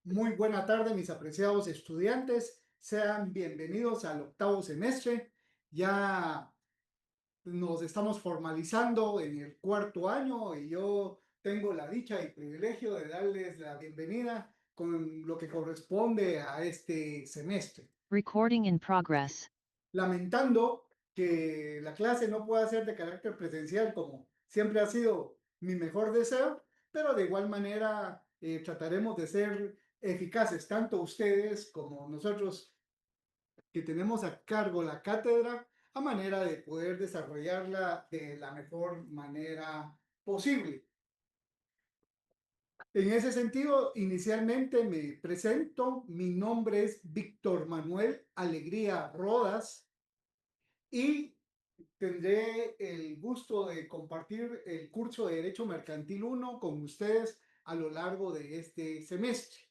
Muy buena tarde, mis apreciados estudiantes. Sean bienvenidos al octavo semestre. Ya nos estamos formalizando en el cuarto año y yo tengo la dicha y privilegio de darles la bienvenida con lo que corresponde a este semestre. Recording in progress. Lamentando que la clase no pueda ser de carácter presencial como siempre ha sido mi mejor deseo, pero de igual manera trataremos de ser eficaces, tanto ustedes como nosotros que tenemos a cargo la cátedra, a manera de poder desarrollarla de la mejor manera posible. En ese sentido, inicialmente me presento, mi nombre es Víctor Manuel Alegría Rodas y tendré el gusto de compartir el curso de Derecho Mercantil 1 con ustedes a lo largo de este semestre.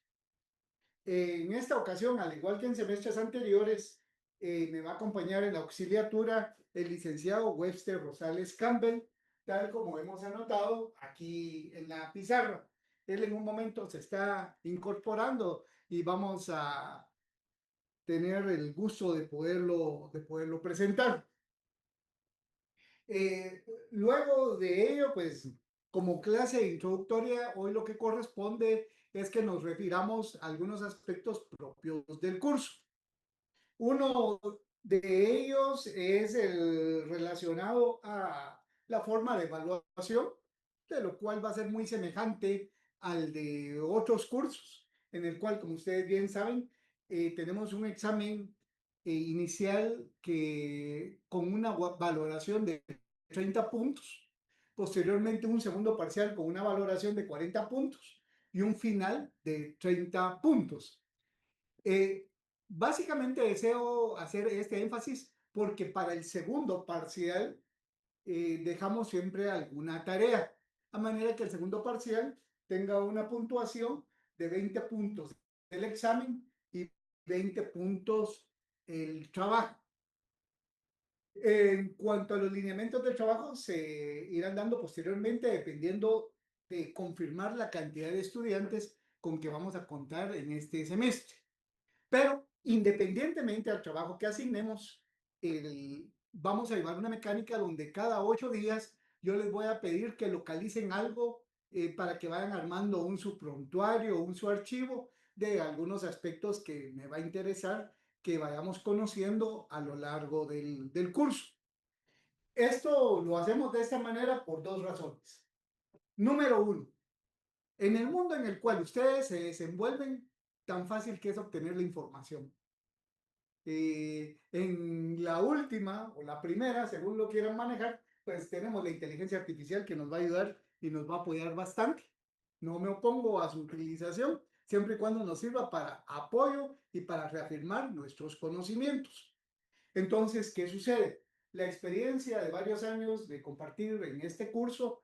En esta ocasión, al igual que en semestres anteriores, me va a acompañar en la auxiliatura el licenciado Webster Rosales Campbell, tal como hemos anotado aquí en la pizarra. Él en un momento se está incorporando y vamos a tener el gusto de poderlo presentar. Luego de ello, pues como clase introductoria, hoy lo que corresponde es que nos refiramos a algunos aspectos propios del curso. Uno de ellos es el relacionado a la forma de evaluación, de lo cual va a ser muy semejante al de otros cursos, en el cual, como ustedes bien saben, tenemos un examen inicial que con una valoración de 30 puntos, posteriormente un segundo parcial con una valoración de 40 puntos y un final de 30 puntos. Eh, Básicamente deseo hacer este énfasis porque para el segundo parcial dejamos siempre alguna tarea, a manera que el segundo parcial tenga una puntuación de 20 puntos el examen y 20 puntos el trabajo. En cuanto a los lineamientos del trabajo, se irán dando posteriormente dependiendo de confirmar la cantidad de estudiantes con que vamos a contar en este semestre. Pero independientemente al trabajo que asignemos, vamos a llevar una mecánica donde cada 8 días yo les voy a pedir que localicen algo para que vayan armando un subprontuario, un subarchivo de algunos aspectos que me va a interesar que vayamos conociendo a lo largo del curso. Esto lo hacemos de esta manera por dos razones. Número uno, en el mundo en el cual ustedes se desenvuelven, tan fácil que es obtener la información. En la última o la primera, según lo quieran manejar, pues tenemos la inteligencia artificial que nos va a ayudar y nos va a apoyar bastante. No me opongo a su utilización, siempre y cuando nos sirva para apoyo y para reafirmar nuestros conocimientos. Entonces, ¿qué sucede? La experiencia de varios años de compartir en este curso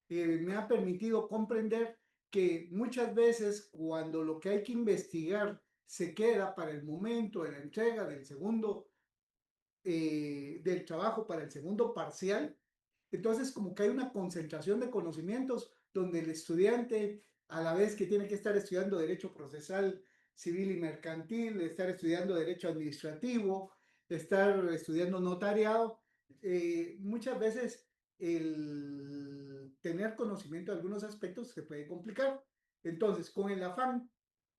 me ha permitido comprender que muchas veces cuando lo que hay que investigar se queda para el momento de la entrega del segundo, del trabajo para el segundo parcial, entonces como que hay una concentración de conocimientos donde el estudiante, a la vez que tiene que estar estudiando derecho procesal, civil y mercantil, estar estudiando derecho administrativo, estar estudiando notariado, muchas veces el tener conocimiento de algunos aspectos se puede complicar. Entonces, con el afán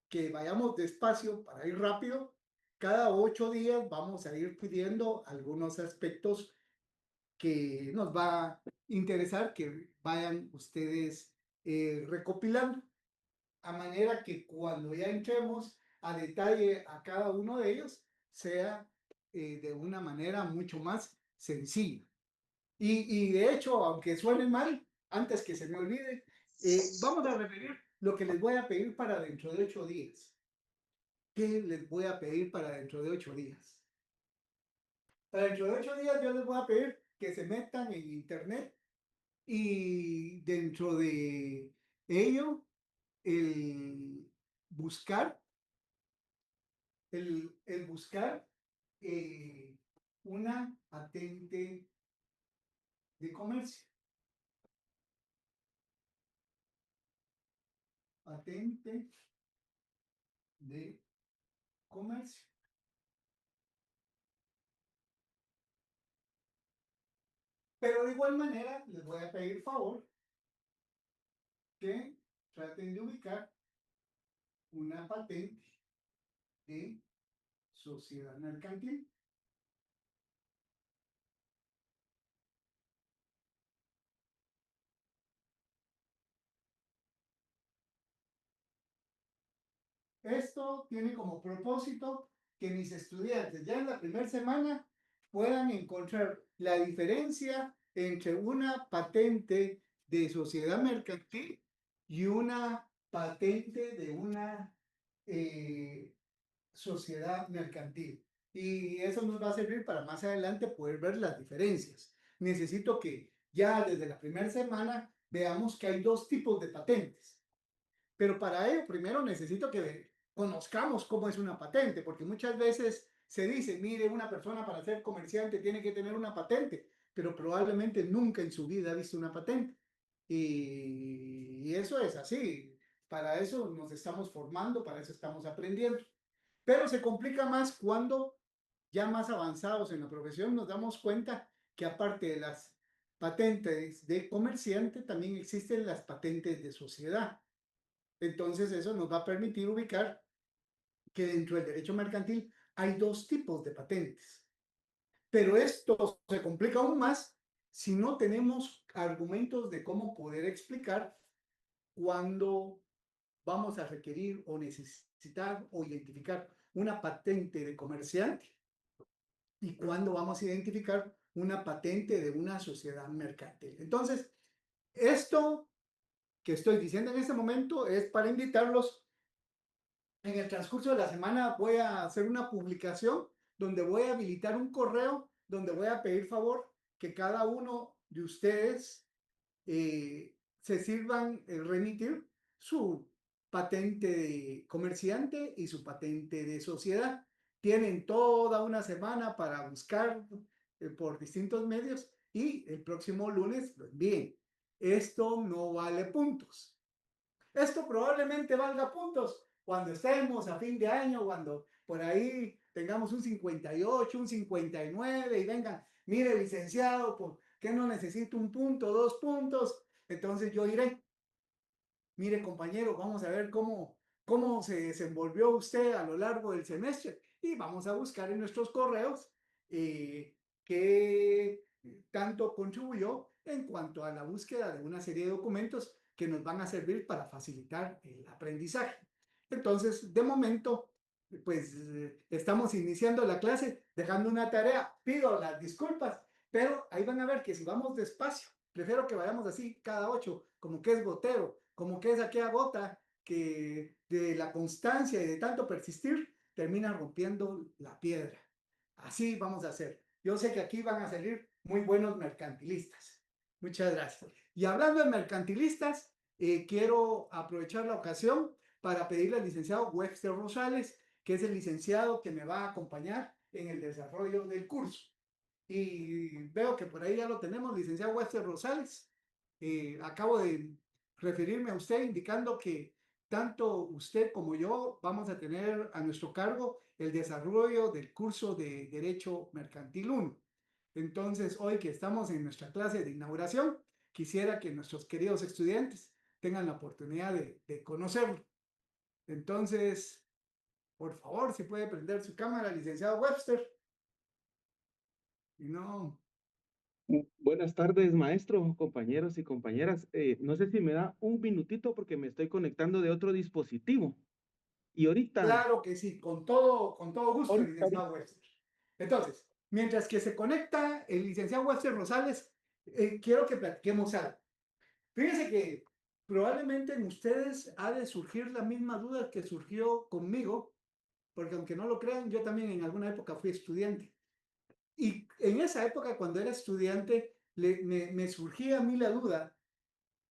que vayamos despacio para ir rápido, cada 8 días vamos a ir pidiendo algunos aspectos que nos va a interesar que vayan ustedes recopilando, a manera que cuando ya entremos a detalle a cada uno de ellos, sea de una manera mucho más sencilla. Y de hecho, aunque suene mal, antes que se me olvide, vamos a repetir lo que les voy a pedir para dentro de 8 días. ¿Qué les voy a pedir para dentro de 8 días? Para dentro de 8 días yo les voy a pedir que se metan en internet y dentro de ello el buscar, el buscar eh, una patente de comercio. Patente de comercio. Pero de igual manera, les voy a pedir favor que traten de ubicar una patente de sociedad mercantil. Esto tiene como propósito que mis estudiantes ya en la primera semana puedan encontrar la diferencia entre una patente de sociedad mercantil y una patente de una sociedad mercantil. Y eso nos va a servir para más adelante poder ver las diferencias. Necesito que ya desde la primera semana veamos que hay dos tipos de patentes. Pero para ello, primero necesito que conozcamos cómo es una patente, porque muchas veces se dice, mire, una persona para ser comerciante tiene que tener una patente, pero probablemente nunca en su vida ha visto una patente. Y eso es así. Para eso nos estamos formando, para eso estamos aprendiendo. Pero se complica más cuando ya más avanzados en la profesión nos damos cuenta que aparte de las patentes de comerciante, también existen las patentes de sociedad. Entonces eso nos va a permitir ubicar que dentro del derecho mercantil hay dos tipos de patentes. Pero esto se complica aún más si no tenemos argumentos de cómo poder explicar cuándo vamos a requerir o necesitar o identificar una patente de comerciante y cuándo vamos a identificar una patente de una sociedad mercantil. Entonces, esto que estoy diciendo en este momento es para invitarlos. En el transcurso de la semana voy a hacer una publicación donde voy a habilitar un correo donde voy a pedir favor que cada uno de ustedes se sirvan remitir su patente de comerciante y su patente de sociedad. Tienen toda una semana para buscar por distintos medios y el próximo lunes lo envíen. Esto no vale puntos. Esto probablemente valga puntos cuando estemos a fin de año, cuando por ahí tengamos un 58, un 59 y vengan, mire licenciado, ¿por qué no necesito un punto, dos puntos? Entonces yo diré, mire compañero, vamos a ver cómo se desenvolvió usted a lo largo del semestre y vamos a buscar en nuestros correos qué tanto contribuyó en cuanto a la búsqueda de una serie de documentos que nos van a servir para facilitar el aprendizaje. Entonces, de momento, pues estamos iniciando la clase, dejando una tarea, pido las disculpas, pero ahí van a ver que si vamos despacio, prefiero que vayamos así cada ocho, como que es gotero, como que es aquella gota que de la constancia y de tanto persistir termina rompiendo la piedra. Así vamos a hacer. Yo sé que aquí van a salir muy buenos mercantilistas. Muchas gracias. Y hablando de mercantilistas, quiero aprovechar la ocasión para pedirle al licenciado Webster Rosales, que es el licenciado que me va a acompañar en el desarrollo del curso. Y veo que por ahí ya lo tenemos, licenciado Webster Rosales. Acabo de referirme a usted indicando que tanto usted como yo vamos a tener a nuestro cargo el desarrollo del curso de Derecho Mercantil 1. Entonces, hoy que estamos en nuestra clase de inauguración, quisiera que nuestros queridos estudiantes tengan la oportunidad de conocerlo. Entonces, por favor, si puede prender su cámara, licenciado Webster. Y no, Buenas tardes, maestro, compañeros y compañeras. No sé si me da un minutito porque me estoy conectando de otro dispositivo. Y ahorita, claro que sí, con todo gusto, ahorita, licenciado Webster. Entonces, mientras que se conecta el licenciado Webster Rosales, quiero que platiquemos algo. Fíjense que probablemente en ustedes ha de surgir la misma duda que surgió conmigo, porque aunque no lo crean, yo también en alguna época fui estudiante. Y en esa época, cuando era estudiante, me surgía a mí la duda,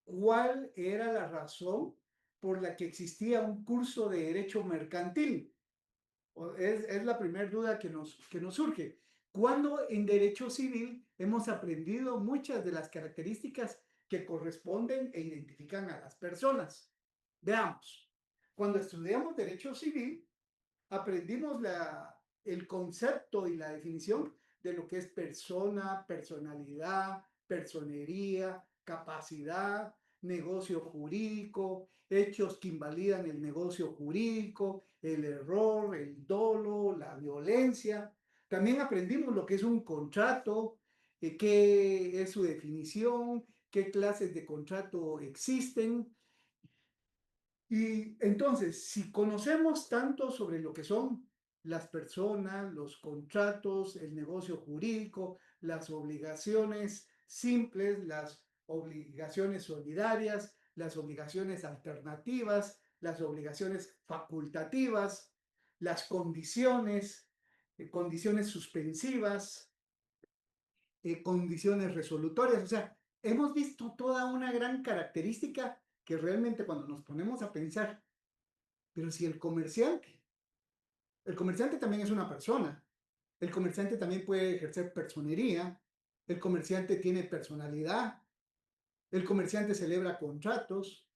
¿cuál era la razón por la que existía un curso de derecho mercantil? Es la primera duda que nos surge. Cuando en derecho civil hemos aprendido muchas de las características que corresponden e identifican a las personas. Veamos. Cuando estudiamos derecho civil, aprendimos el concepto y la definición de lo que es persona, personalidad, personería, capacidad, negocio jurídico, hechos que invalidan el negocio jurídico, el error, el dolo, la violencia. También aprendimos lo que es un contrato, qué es su definición, qué clases de contrato existen. Y entonces, si conocemos tanto sobre lo que son las personas, los contratos, el negocio jurídico, las obligaciones simples, las obligaciones solidarias, las obligaciones alternativas, las obligaciones facultativas, las condiciones, condiciones suspensivas, condiciones resolutorias, o sea, hemos visto toda una gran característica que realmente cuando nos ponemos a pensar, pero si el comerciante también es una persona, el comerciante también puede ejercer personería, el comerciante tiene personalidad, el comerciante celebra contratos,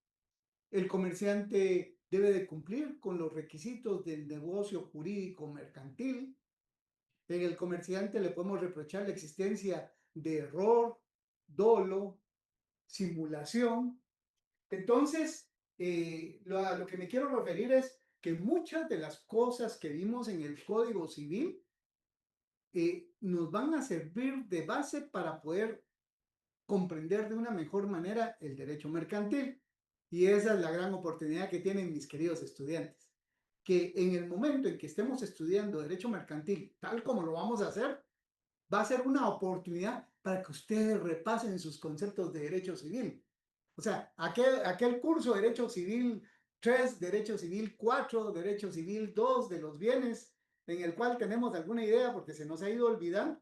el comerciante debe de cumplir con los requisitos del negocio jurídico mercantil, en el comerciante le podemos reprochar la existencia de error, dolo, simulación. Entonces, a lo que me quiero referir es que muchas de las cosas que vimos en el Código Civil nos van a servir de base para poder comprender de una mejor manera el derecho mercantil. Y esa es la gran oportunidad que tienen mis queridos estudiantes. Que en el momento en que estemos estudiando derecho mercantil, tal como lo vamos a hacer, va a ser una oportunidad para que ustedes repasen sus conceptos de derecho civil. O sea, aquel curso de Derecho Civil 3, Derecho Civil 4, Derecho Civil 2 de los bienes, en el cual tenemos alguna idea porque se nos ha ido olvidando,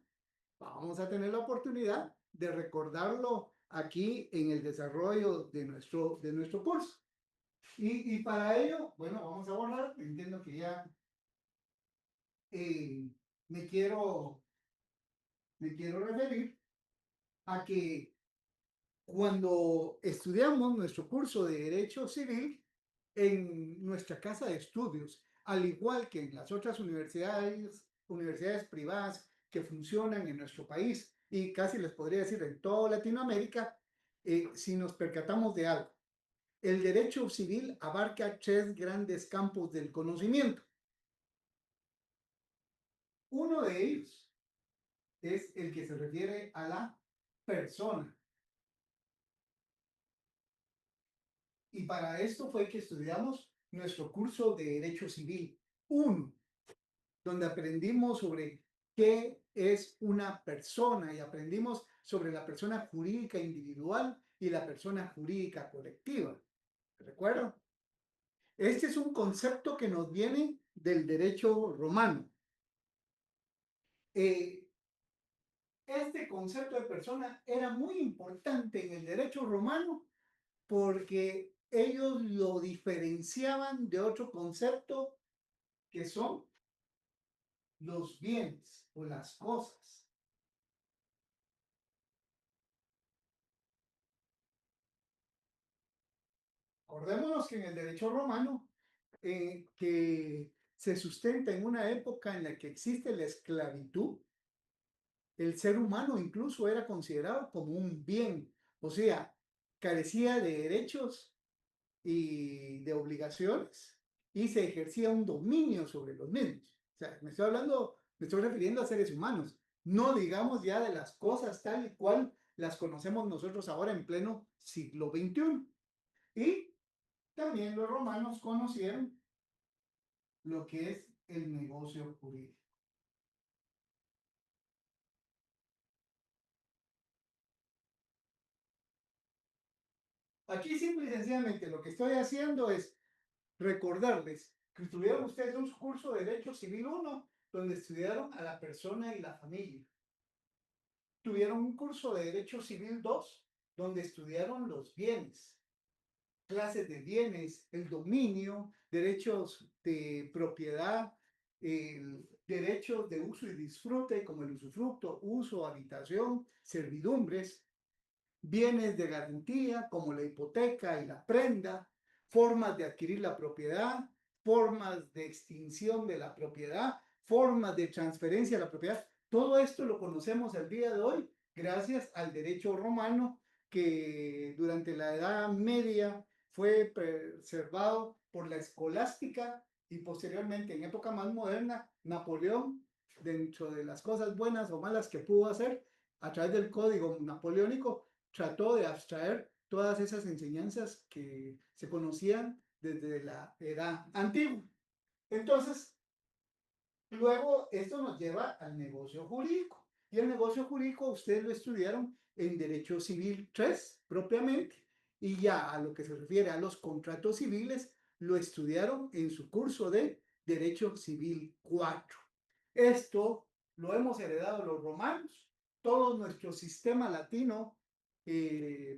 vamos a tener la oportunidad de recordarlo aquí en el desarrollo de nuestro curso. Y para ello, bueno, vamos a borrar, entiendo que ya eh, me quiero, me quiero referir a que cuando estudiamos nuestro curso de Derecho Civil en nuestra casa de estudios, al igual que en las otras universidades privadas que funcionan en nuestro país y casi les podría decir en toda Latinoamérica, si nos percatamos de algo, el derecho civil abarca tres grandes campos del conocimiento. Uno de ellos es el que se refiere a la persona. Y para esto fue que estudiamos nuestro curso de Derecho Civil 1, donde aprendimos sobre qué es una persona y aprendimos sobre la persona jurídica individual y la persona jurídica colectiva. ¿Recuerdan? Este es un concepto que nos viene del derecho romano. Este concepto de persona era muy importante en el derecho romano porque ellos lo diferenciaban de otro concepto que son los bienes o las cosas. Acordémonos que en el derecho romano, que se sustenta en una época en la que existe la esclavitud, el ser humano incluso era considerado como un bien, o sea, carecía de derechos y de obligaciones y se ejercía un dominio sobre los mismos. O sea, me estoy refiriendo a seres humanos, no digamos ya de las cosas tal y cual las conocemos nosotros ahora en pleno siglo XXI. Y también los romanos conocieron lo que es el negocio jurídico. Aquí simple y sencillamente lo que estoy haciendo es recordarles que tuvieron ustedes un curso de Derecho Civil 1, donde estudiaron a la persona y la familia. Tuvieron un curso de Derecho Civil 2, donde estudiaron los bienes, clases de bienes, el dominio, derechos de propiedad, derechos de uso y disfrute, como el usufructo, uso, habitación, servidumbres, bienes de garantía, como la hipoteca y la prenda, formas de adquirir la propiedad, formas de extinción de la propiedad, formas de transferencia de la propiedad. Todo esto lo conocemos el día de hoy gracias al derecho romano que durante la Edad Media fue preservado por la escolástica y posteriormente en época más moderna, Napoleón, dentro de las cosas buenas o malas que pudo hacer, a través del código napoleónico, trató de abstraer todas esas enseñanzas que se conocían desde la edad antigua. Entonces, luego esto nos lleva al negocio jurídico. Y el negocio jurídico ustedes lo estudiaron en Derecho Civil 3 propiamente, y ya a lo que se refiere a los contratos civiles lo estudiaron en su curso de Derecho Civil 4. Esto lo hemos heredado los romanos. Todo nuestro sistema latino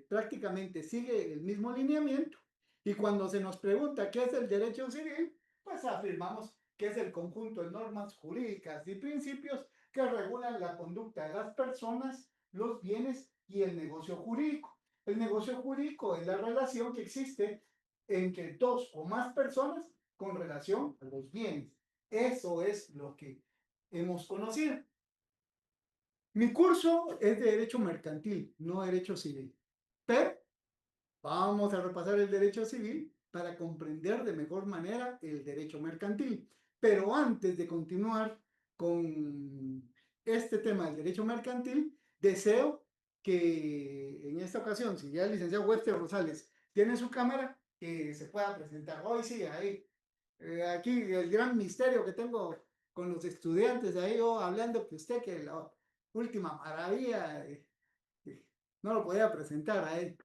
prácticamente sigue el mismo lineamiento. Y cuando se nos pregunta qué es el derecho civil, pues afirmamos que es el conjunto de normas jurídicas y principios que regulan la conducta de las personas, los bienes y el negocio jurídico. El negocio jurídico es la relación que existe entre dos o más personas con relación a los bienes. Eso es lo que hemos conocido. Mi curso es de derecho mercantil, no derecho civil. Pero vamos a repasar el derecho civil para comprender de mejor manera el derecho mercantil. Pero antes de continuar con este tema del derecho mercantil, deseo que en esta ocasión, si ya el licenciado Webster Rosales tiene su cámara, que se pueda presentar. Hoy sí, ahí. Aquí el gran misterio que tengo con los estudiantes, ahí yo hablando que usted, que la última maravilla, no lo podía presentar a él.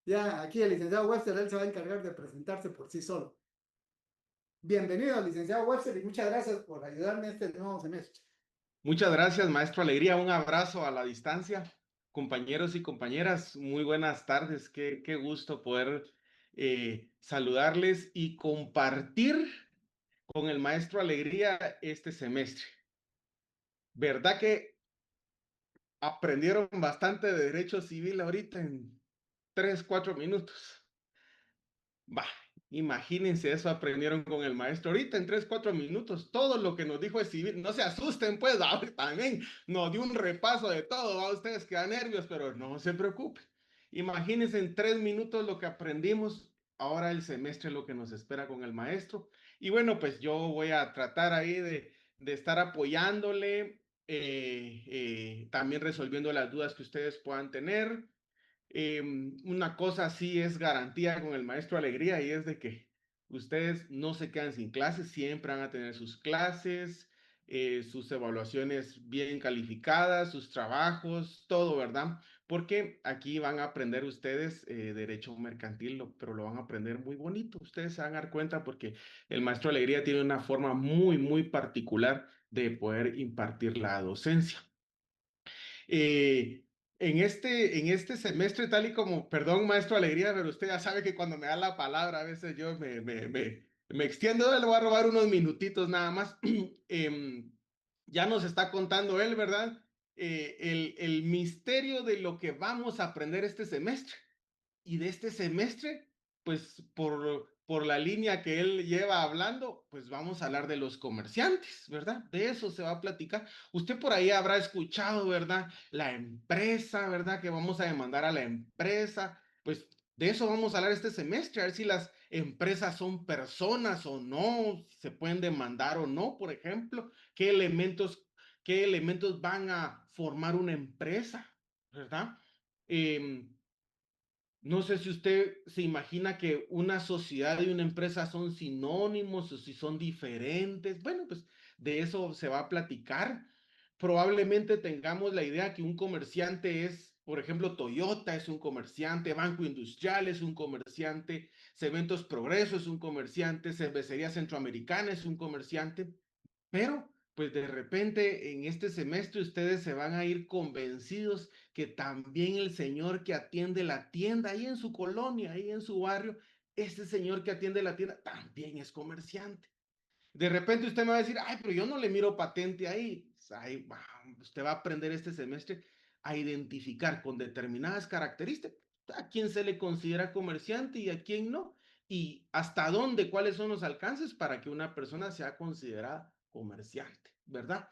Ya aquí el licenciado Webster, él se va a encargar de presentarse por sí solo. Bienvenido, licenciado Webster, y muchas gracias por ayudarme este nuevo semestre. Muchas gracias, maestro Alegría. Un abrazo a la distancia. Compañeros y compañeras, muy buenas tardes. Qué gusto poder saludarles y compartir con el maestro Alegría este semestre. ¿Verdad que aprendieron bastante de derecho civil ahorita en 3, 4 minutos? Bah, imagínense eso aprendieron con el maestro ahorita en 3, 4 minutos. Todo lo que nos dijo es civil. No se asusten, pues, también nos dio un repaso de todo. A ustedes quedan nervios, pero no se preocupen. Imagínense en 3 minutos lo que aprendimos. Ahora el semestre lo que nos espera con el maestro. Y bueno, pues yo voy a tratar ahí de estar apoyándole, también resolviendo las dudas que ustedes puedan tener. Una cosa sí es garantía con el maestro Alegría y es de que ustedes no se quedan sin clases, siempre van a tener sus clases, sus evaluaciones bien calificadas, sus trabajos, todo, ¿verdad? Porque aquí van a aprender ustedes derecho mercantil, pero lo van a aprender muy bonito. Ustedes se van a dar cuenta porque el maestro Alegría tiene una forma muy particular de poder impartir la docencia. Eh, en este semestre, tal y como, perdón, maestro Alegría, pero usted ya sabe que cuando me da la palabra, a veces yo me extiendo, le voy a robar unos minutitos nada más. Ya nos está contando él, ¿verdad? El misterio de lo que vamos a aprender este semestre. Y de este semestre, pues por la línea que él lleva hablando, pues vamos a hablar de los comerciantes, ¿verdad? De eso se va a platicar. Usted por ahí habrá escuchado, ¿verdad? La empresa, ¿verdad? Que vamos a demandar a la empresa. Pues de eso vamos a hablar este semestre, a ver si las empresas son personas o no, si se pueden demandar o no, por ejemplo, qué elementos van a formar una empresa, ¿verdad? No sé si usted se imagina que una sociedad y una empresa son sinónimos o si son diferentes. Bueno, pues de eso se va a platicar. Probablemente tengamos la idea que un comerciante es, por ejemplo, Toyota es un comerciante, Banco Industrial es un comerciante, Cementos Progreso es un comerciante, Cervecería Centroamericana es un comerciante, pero pues de repente en este semestre ustedes se van a ir convencidos que también el señor que atiende la tienda ahí en su colonia, ahí en su barrio, ese señor que atiende la tienda también es comerciante. De repente usted me va a decir, ay, pero yo no le miro patente ahí. Pues, ahí usted va a aprender este semestre a identificar con determinadas características a quién se le considera comerciante y a quién no. y hasta dónde, cuáles son los alcances para que una persona sea considerada comerciante, ¿verdad?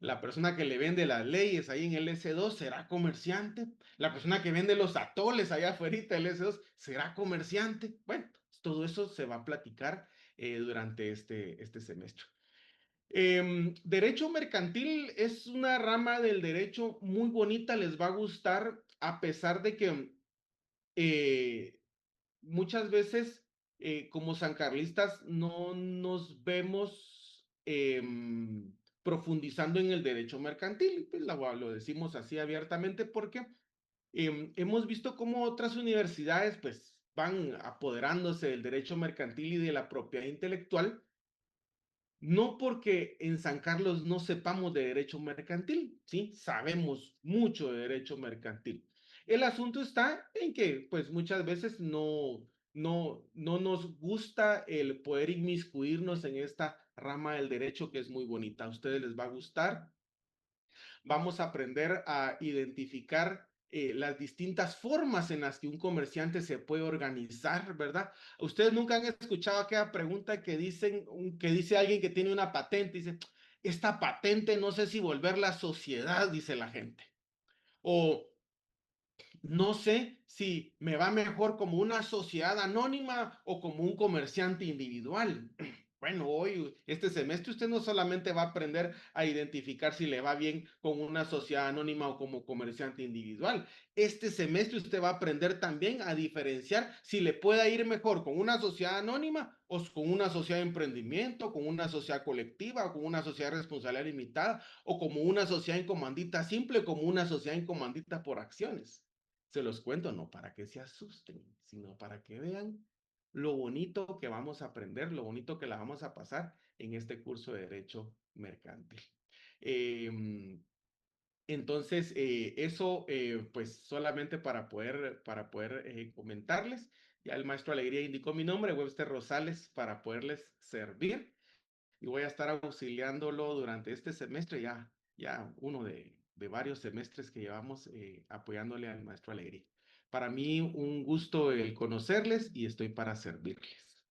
La persona que le vende las leyes ahí en el S2 será comerciante. La persona que vende los atoles allá afuera del S2 será comerciante. Bueno, todo eso se va a platicar durante este semestre. Derecho mercantil es una rama del derecho muy bonita, les va a gustar, a pesar de que muchas veces como sancarlistas no nos vemos profundizando en el derecho mercantil, pues lo decimos así abiertamente porque hemos visto cómo otras universidades pues van apoderándose del derecho mercantil y de la propiedad intelectual, no porque en San Carlos no sepamos de derecho mercantil, ¿sí? Sabemos mucho de derecho mercantil. El asunto está en que, pues, muchas veces no nos gusta el poder inmiscuirnos en esta rama del derecho que es muy bonita. A ustedes les va a gustar. Vamos a aprender a identificar las distintas formas en las que un comerciante se puede organizar, ¿verdad? Ustedes nunca han escuchado aquella pregunta que dice alguien que tiene una patente, dice, esta patente no sé si volverla sociedad, dice la gente. O no sé si me va mejor como una sociedad anónima o como un comerciante individual. Bueno, hoy, este semestre, usted no solamente va a aprender a identificar si le va bien con una sociedad anónima o como comerciante individual. Este semestre usted va a aprender también a diferenciar si le puede ir mejor con una sociedad anónima o con una sociedad de emprendimiento, con una sociedad colectiva, o con una sociedad de responsabilidad limitada o como una sociedad en comandita simple, como una sociedad en comandita por acciones. Se los cuento no para que se asusten, sino para que vean lo bonito que vamos a aprender, lo bonito que la vamos a pasar en este curso de Derecho Mercantil. Entonces, eso pues solamente para poder comentarles. Ya el maestro Alegría indicó mi nombre, Webster Rosales, para poderles servir. Y voy a estar auxiliándolo durante este semestre, ya uno de varios semestres que llevamos apoyándole al maestro Alegría. Para mí un gusto el conocerles y estoy para servirles.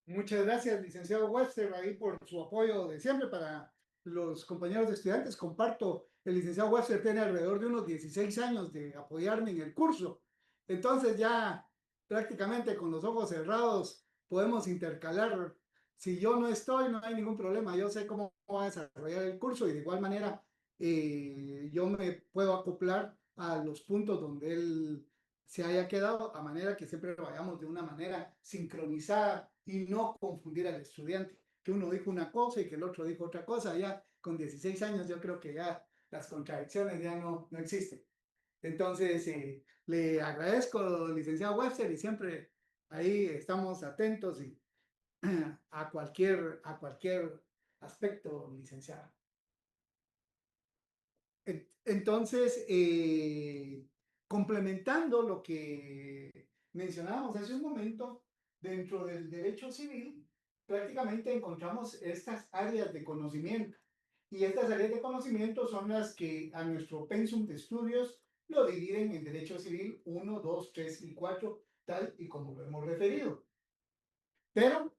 Muchas gracias, licenciado Webster, ahí por su apoyo de siempre para los compañeros de estudiantes. Comparto, el licenciado Webster tiene alrededor de unos 16 años de apoyarme en el curso. Entonces ya prácticamente con los ojos cerrados podemos intercalar. Si yo no estoy, no hay ningún problema. Yo sé cómo va a desarrollar el curso y de igual manera yo me puedo acoplar a los puntos donde él se haya quedado, a manera que siempre vayamos de una manera sincronizada y no confundir al estudiante, que uno dijo una cosa y que el otro dijo otra cosa. Ya con 16 años yo creo que ya las contradicciones ya no existen. Entonces, le agradezco, licenciado Webster, y siempre ahí estamos atentos y, a cualquier aspecto, licenciado. Entonces, complementando lo que mencionábamos hace un momento, dentro del derecho civil, prácticamente encontramos estas áreas de conocimiento. Y estas áreas de conocimiento son las que a nuestro pensum de estudios lo dividen en derecho civil 1, 2, 3 y 4, tal y como lo hemos referido. Pero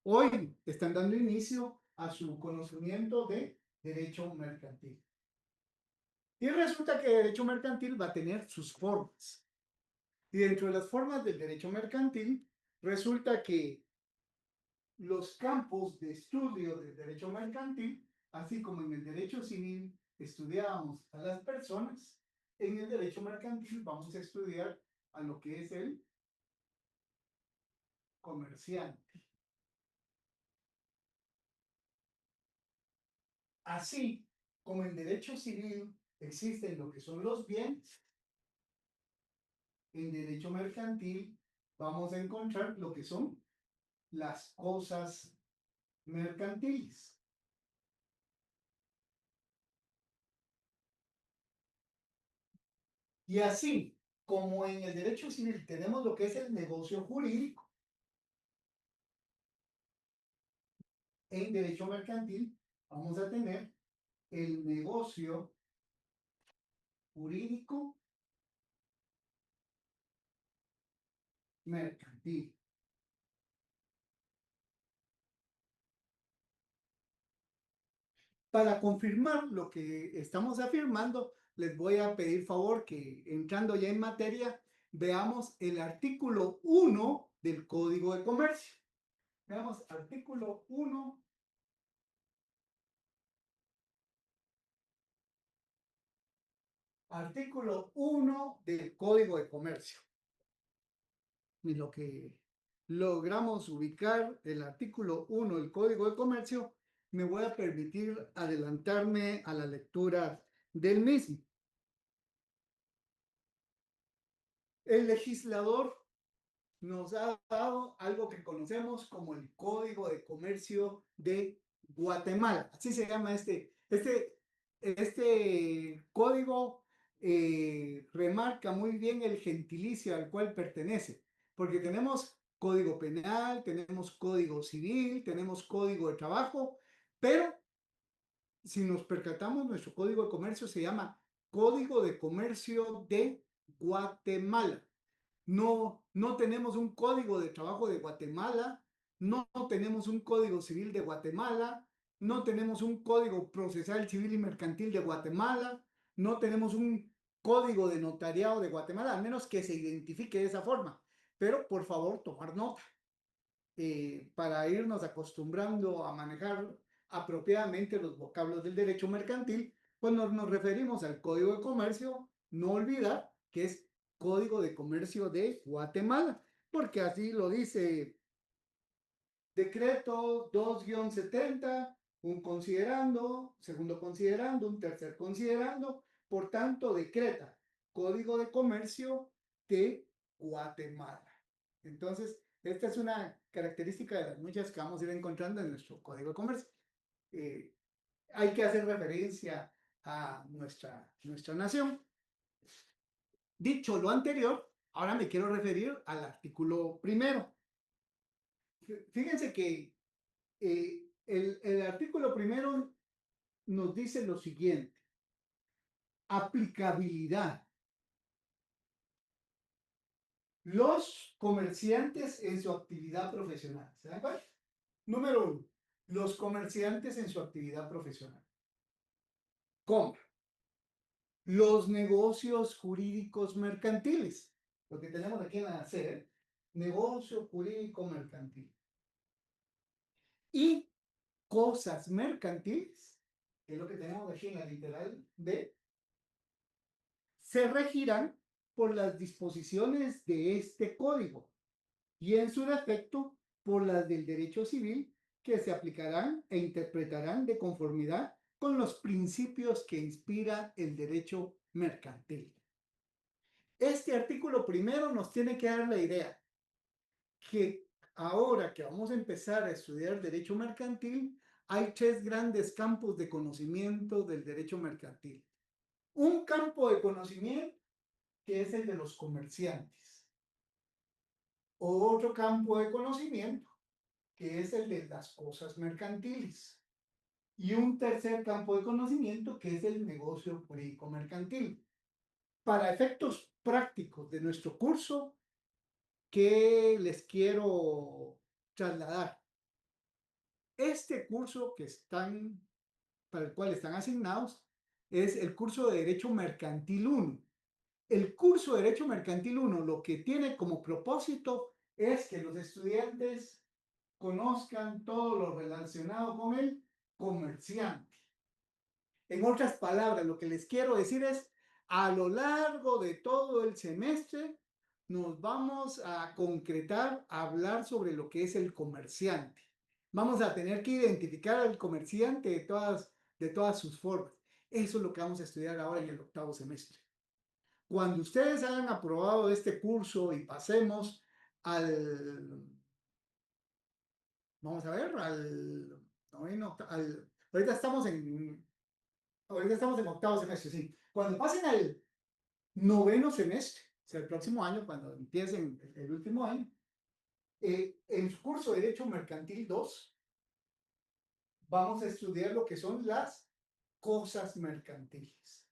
hoy están dando inicio a su conocimiento de derecho mercantil. Y resulta que el derecho mercantil va a tener sus formas. Y dentro de las formas del derecho mercantil, resulta que los campos de estudio del derecho mercantil, así como en el derecho civil estudiamos a las personas, en el derecho mercantil vamos a estudiar a lo que es el comerciante. Así como en derecho civil existen lo que son los bienes, en derecho mercantil vamos a encontrar lo que son las cosas mercantiles. Y así como en el derecho civil tenemos lo que es el negocio jurídico, en derecho mercantil vamos a tener el negocio jurídico mercantil. Para confirmar lo que estamos afirmando, les voy a pedir favor que entrando ya en materia, veamos el artículo 1 del Código de Comercio. Veamos artículo 1. Artículo 1 del Código de Comercio. Y lo que logramos ubicar el artículo 1 del Código de Comercio, me voy a permitir adelantarme a la lectura del mismo. El legislador nos ha dado algo que conocemos como el Código de Comercio de Guatemala. Así se llama este código. Remarca muy bien el gentilicio al cual pertenece, porque tenemos código penal, tenemos código civil, tenemos código de trabajo, pero si nos percatamos, nuestro código de comercio se llama Código de Comercio de Guatemala. No tenemos un código de trabajo de Guatemala, no tenemos un código civil de Guatemala, no tenemos un código procesal civil y mercantil de Guatemala, no tenemos un código de notariado de Guatemala, al menos que se identifique de esa forma. Pero por favor, tomar nota para irnos acostumbrando a manejar apropiadamente los vocablos del derecho mercantil. Cuando nos referimos al Código de Comercio, no olvidar que es Código de Comercio de Guatemala, porque así lo dice Decreto 2-70, un considerando, segundo considerando, un tercer considerando, por tanto decreta Código de Comercio de Guatemala. Entonces, esta es una característica de las muchas que vamos a ir encontrando en nuestro Código de Comercio. Hay que hacer referencia a nuestra nación. Dicho lo anterior, ahora me quiero referir al artículo primero. Fíjense que el artículo primero nos dice lo siguiente: aplicabilidad. Los comerciantes en su actividad profesional. ¿Se dan cuenta? Número 1. Los comerciantes en su actividad profesional. Compra. Los negocios jurídicos mercantiles. Lo que tenemos aquí en la C, negocio jurídico mercantil. Y cosas mercantiles, que es lo que tenemos aquí en la literal B, se regirán por las disposiciones de este código y en su defecto por las del derecho civil, que se aplicarán e interpretarán de conformidad con los principios que inspira el derecho mercantil. Este artículo primero nos tiene que dar la idea que ahora que vamos a empezar a estudiar derecho mercantil, hay 3 grandes campos de conocimiento del derecho mercantil. Un campo de conocimiento que es el de los comerciantes. Otro campo de conocimiento que es el de las cosas mercantiles. Y un tercer campo de conocimiento que es el negocio jurídico mercantil. Para efectos prácticos de nuestro curso, ¿qué les quiero trasladar? Este curso para el cual están asignados es el curso de Derecho Mercantil 1. El curso de Derecho Mercantil 1 lo que tiene como propósito es que los estudiantes conozcan todo lo relacionado con el comerciante. En otras palabras, lo que les quiero decir es, a lo largo de todo el semestre, nos vamos a concretar, a hablar sobre lo que es el comerciante. Vamos a tener que identificar al comerciante de todas sus formas. Eso es lo que vamos a estudiar ahora en el 8º semestre. Cuando ustedes hayan aprobado este curso y pasemos vamos a ver, ahorita estamos en 8º semestre, sí. Cuando pasen al 9º semestre, o sea, el próximo año, cuando empiecen el último año, en su curso de Derecho Mercantil 2, vamos a estudiar lo que son las cosas mercantiles.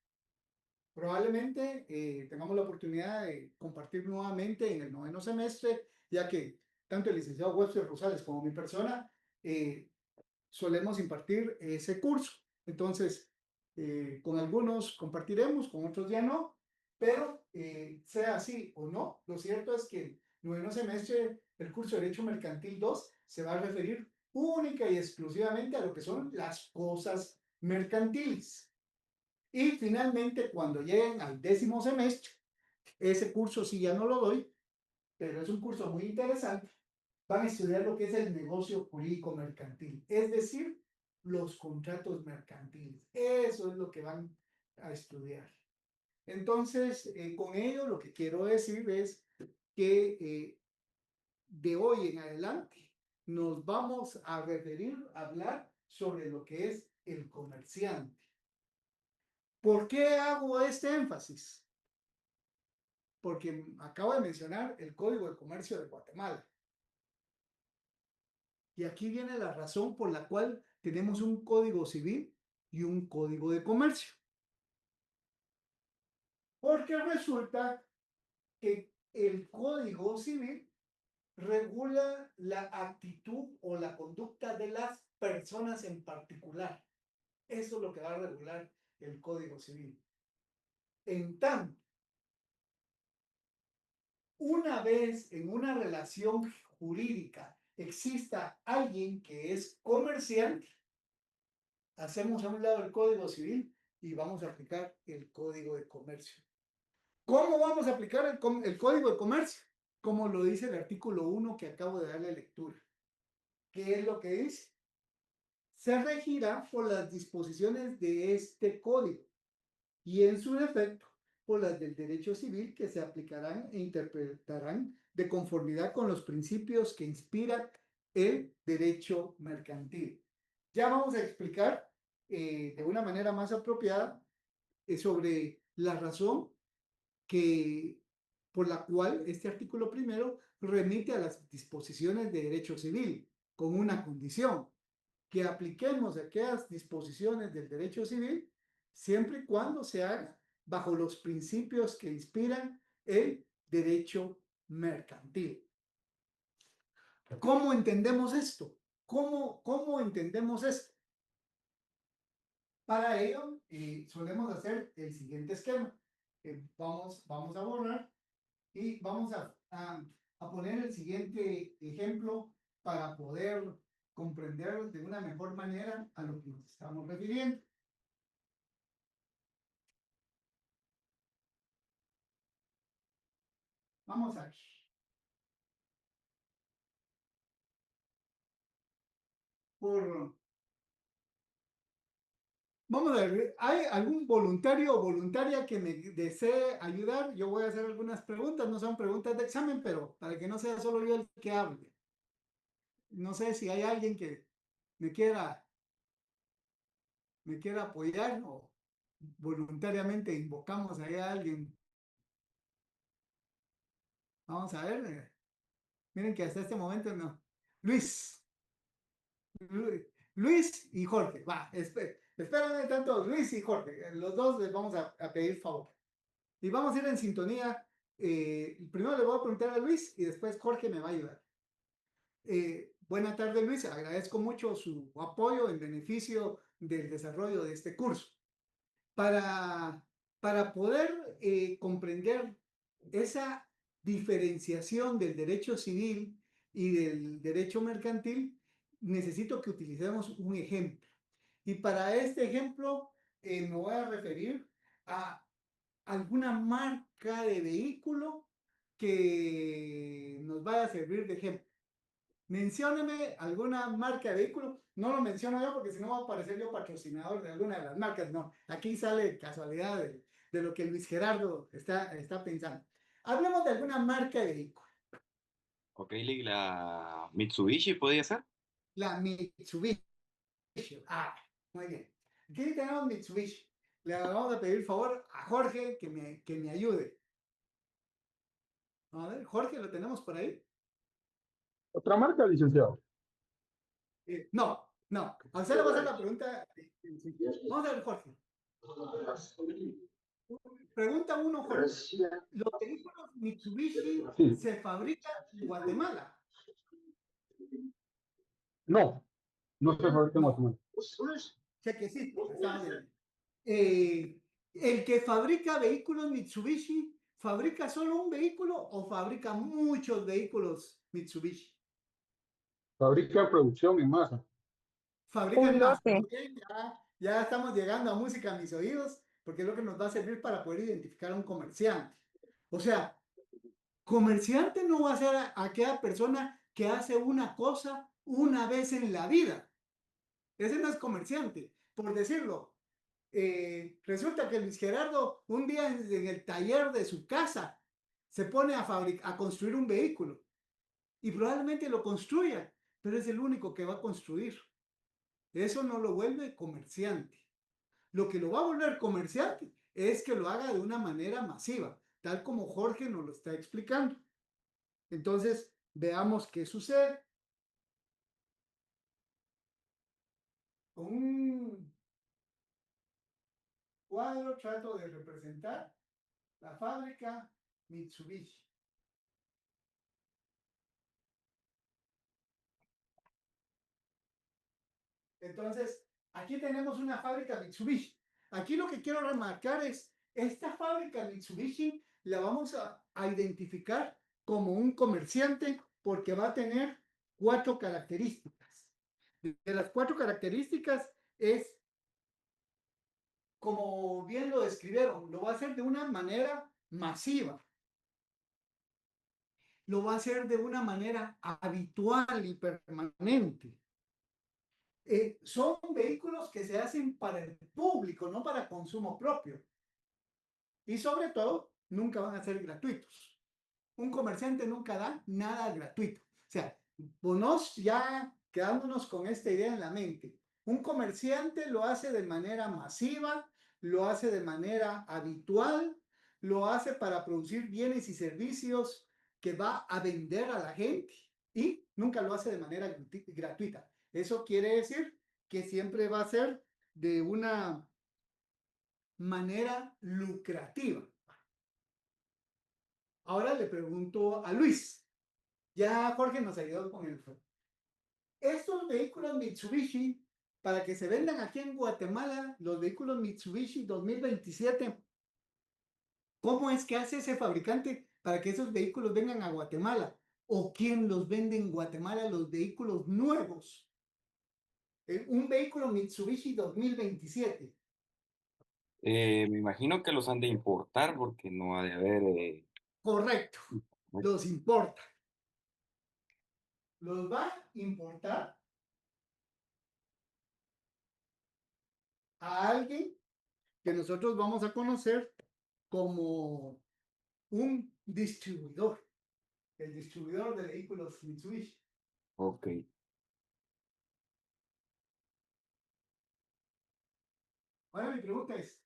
Probablemente tengamos la oportunidad de compartir nuevamente en el 9º semestre, ya que tanto el licenciado Webster Rosales como mi persona solemos impartir ese curso. Entonces, con algunos compartiremos, con otros ya no, pero sea así o no, lo cierto es que el 9º semestre, el curso de Derecho Mercantil 2 se va a referir única y exclusivamente a lo que son las cosas mercantiles. Y finalmente, cuando lleguen al 10º semestre, ese curso sí ya no lo doy, pero es un curso muy interesante. Van a estudiar lo que es el negocio jurídico mercantil, es decir, los contratos mercantiles. Eso es lo que van a estudiar. Entonces, con ello lo que quiero decir es que de hoy en adelante nos vamos a referir, a hablar sobre lo que es el comerciante. ¿Por qué hago este énfasis? Porque acabo de mencionar el Código de Comercio de Guatemala. Y aquí viene la razón por la cual tenemos un Código Civil y un Código de Comercio. Porque resulta que el Código Civil regula la actitud o la conducta de las personas en particular. Eso es lo que va a regular el Código Civil. En tanto, una vez en una relación jurídica exista alguien que es comerciante, hacemos a un lado el Código Civil y vamos a aplicar el Código de Comercio. ¿Cómo vamos a aplicar el Código de Comercio? Como lo dice el artículo 1 que acabo de darle lectura. ¿Qué es lo que dice? Se regirá por las disposiciones de este código y en su defecto por las del derecho civil que se aplicarán e interpretarán de conformidad con los principios que inspiran el derecho mercantil. Ya vamos a explicar de una manera más apropiada sobre la razón que, por la cual este artículo primero remite a las disposiciones de derecho civil, con una condición, que apliquemos aquellas disposiciones del derecho civil siempre y cuando se haga bajo los principios que inspiran el derecho mercantil. ¿Cómo entendemos esto? ¿Cómo entendemos esto? Para ello, solemos hacer el siguiente esquema. Vamos a borrar y vamos a poner el siguiente ejemplo para poder comprender de una mejor manera a lo que nos estamos refiriendo. Vamos a ver. Vamos a ver, ¿hay algún voluntario o voluntaria que me desee ayudar? Yo voy a hacer algunas preguntas, no son preguntas de examen, pero para que no sea solo yo el que hable. No sé si hay alguien que me quiera, me quiera apoyar o voluntariamente invocamos ahí a alguien. Vamos a ver. Miren que hasta este momento no. Luis. Luis y Jorge. Va, espérame tanto, Luis y Jorge. Los dos les vamos a pedir favor. Y vamos a ir en sintonía. Primero le voy a preguntar a Luis y después Jorge me va a ayudar. Buena tarde, Luis. Agradezco mucho su apoyo en beneficio del desarrollo de este curso. Para, para poder comprender esa diferenciación del derecho civil y del derecho mercantil, necesito que utilicemos un ejemplo. Y para este ejemplo me voy a referir a alguna marca de vehículo que nos vaya a servir de ejemplo. Mencióneme alguna marca de vehículo. No lo menciono yo porque si no va a aparecer yo patrocinador de alguna de las marcas. No, aquí sale casualidad de lo que Luis Gerardo está pensando. Hablemos de alguna marca de vehículo. Ok, Lee, la Mitsubishi podría ser. La Mitsubishi. Ah, muy bien. Aquí tenemos Mitsubishi. Le vamos a pedir favor a Jorge que me ayude. A ver, Jorge, ¿lo tenemos por ahí? ¿Otra marca, licenciado? No, no. A usted le voy a hacer la pregunta. Vamos a ver, Jorge. Pregunta uno, Jorge. ¿Los vehículos Mitsubishi Sí. se fabrican en Guatemala? No, no se fabrica en No. Guatemala. Chequecito, está bien. El que fabrica vehículos Mitsubishi, ¿fabrica solo un vehículo o fabrica muchos vehículos Mitsubishi? Fabrica en producción en masa. Fabrican Un más. lote. Ok, ya estamos llegando a música a mis oídos, porque es lo que nos va a servir para poder identificar a un comerciante. O sea, comerciante no va a ser aquella persona que hace una cosa una vez en la vida. Ese no es comerciante, por decirlo. Resulta que Luis Gerardo un día en el taller de su casa se pone a construir un vehículo y probablemente lo construya, pero es el único que va a construir. Eso no lo vuelve comerciante. Lo que lo va a volver comerciante es que lo haga de una manera masiva, tal como Jorge nos lo está explicando. Entonces, veamos qué sucede. Con un cuadro trato de representar la fábrica Mitsubishi. Entonces, aquí tenemos una fábrica Mitsubishi. Aquí lo que quiero remarcar es, esta fábrica Mitsubishi la vamos a identificar como un comerciante porque va a tener 4 características. De las 4 características es, como bien lo describieron, lo va a hacer de una manera masiva. Lo va a hacer de una manera habitual y permanente. Son vehículos que se hacen para el público, no para consumo propio. Y sobre todo, nunca van a ser gratuitos. Un comerciante nunca da nada gratuito. O sea, vos ya quedándonos con esta idea en la mente. Un comerciante lo hace de manera masiva, lo hace de manera habitual, lo hace para producir bienes y servicios que va a vender a la gente y nunca lo hace de manera gratuita. Eso quiere decir que siempre va a ser de una manera lucrativa. Ahora le pregunto a Luis. Ya Jorge nos ayudó con el fuego. Estos vehículos Mitsubishi, para que se vendan aquí en Guatemala, los vehículos Mitsubishi 2027, ¿cómo es que hace ese fabricante para que esos vehículos vengan a Guatemala? ¿O quién los vende en Guatemala los vehículos nuevos? Un vehículo Mitsubishi 2027. Me imagino que los han de importar porque no ha de haber. Correcto, los importa. Los va a importar a alguien que nosotros vamos a conocer como un distribuidor, el distribuidor de vehículos Mitsubishi. Ok. Ahora mi pregunta es,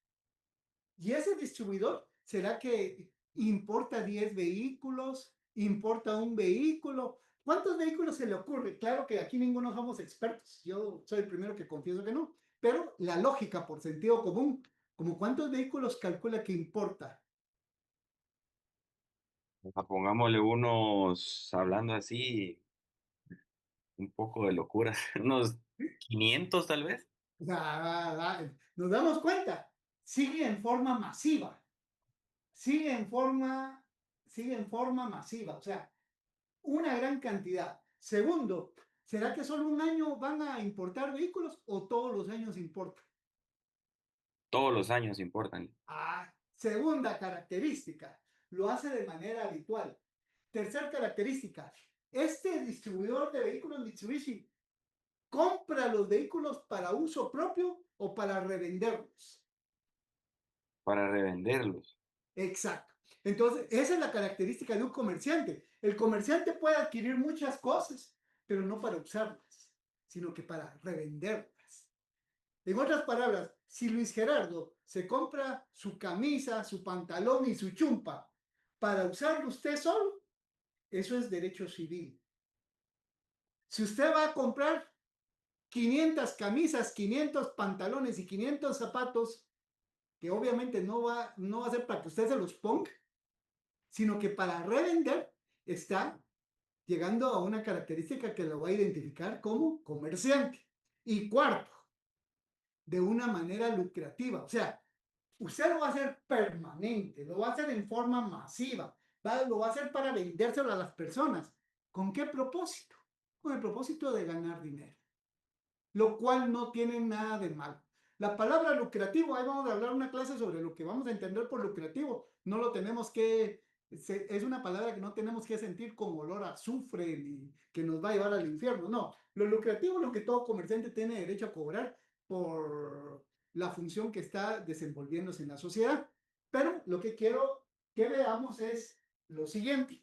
¿y ese distribuidor será que importa 10 vehículos, importa un vehículo? ¿Cuántos vehículos se le ocurre? Claro que aquí ninguno somos expertos, yo soy el primero que confieso que no, pero la lógica por sentido común, como cuántos vehículos calcula que importa. Pongámosle unos, hablando así, un poco de locura, unos 500 tal vez. O sea, nos damos cuenta, sigue en forma masiva, sigue en forma, sigue en forma masiva, o sea, una gran cantidad. Segundo, ¿será que solo un año van a importar vehículos o todos los años importan? Todos los años importan. Segunda característica, lo hace de manera habitual. Tercera característica, este distribuidor de vehículos Mitsubishi compra los vehículos para uso propio o para revenderlos. Para revenderlos. Exacto. Entonces, esa es la característica de un comerciante. El comerciante puede adquirir muchas cosas, pero no para usarlas, sino que para revenderlas. En otras palabras, si Luis Gerardo se compra su camisa, su pantalón y su chumpa para usarlo usted solo, eso es derecho civil. Si usted va a comprar 500 camisas, 500 pantalones y 500 zapatos que obviamente no va a ser para que usted se los ponga, sino que para revender está llegando a una característica que lo va a identificar como comerciante. Y cuarto, de una manera lucrativa. O sea, usted lo va a hacer permanente, lo va a hacer en forma masiva, lo va a hacer para vendérselo a las personas. ¿Con qué propósito? Con el propósito de ganar dinero, lo cual no tiene nada de malo. La palabra lucrativo, ahí vamos a hablar una clase sobre lo que vamos a entender por lucrativo. No lo tenemos que, es una palabra que no tenemos que sentir con olor a azufre ni que nos va a llevar al infierno. No, lo lucrativo es lo que todo comerciante tiene derecho a cobrar por la función que está desenvolviéndose en la sociedad. Pero lo que quiero que veamos es lo siguiente.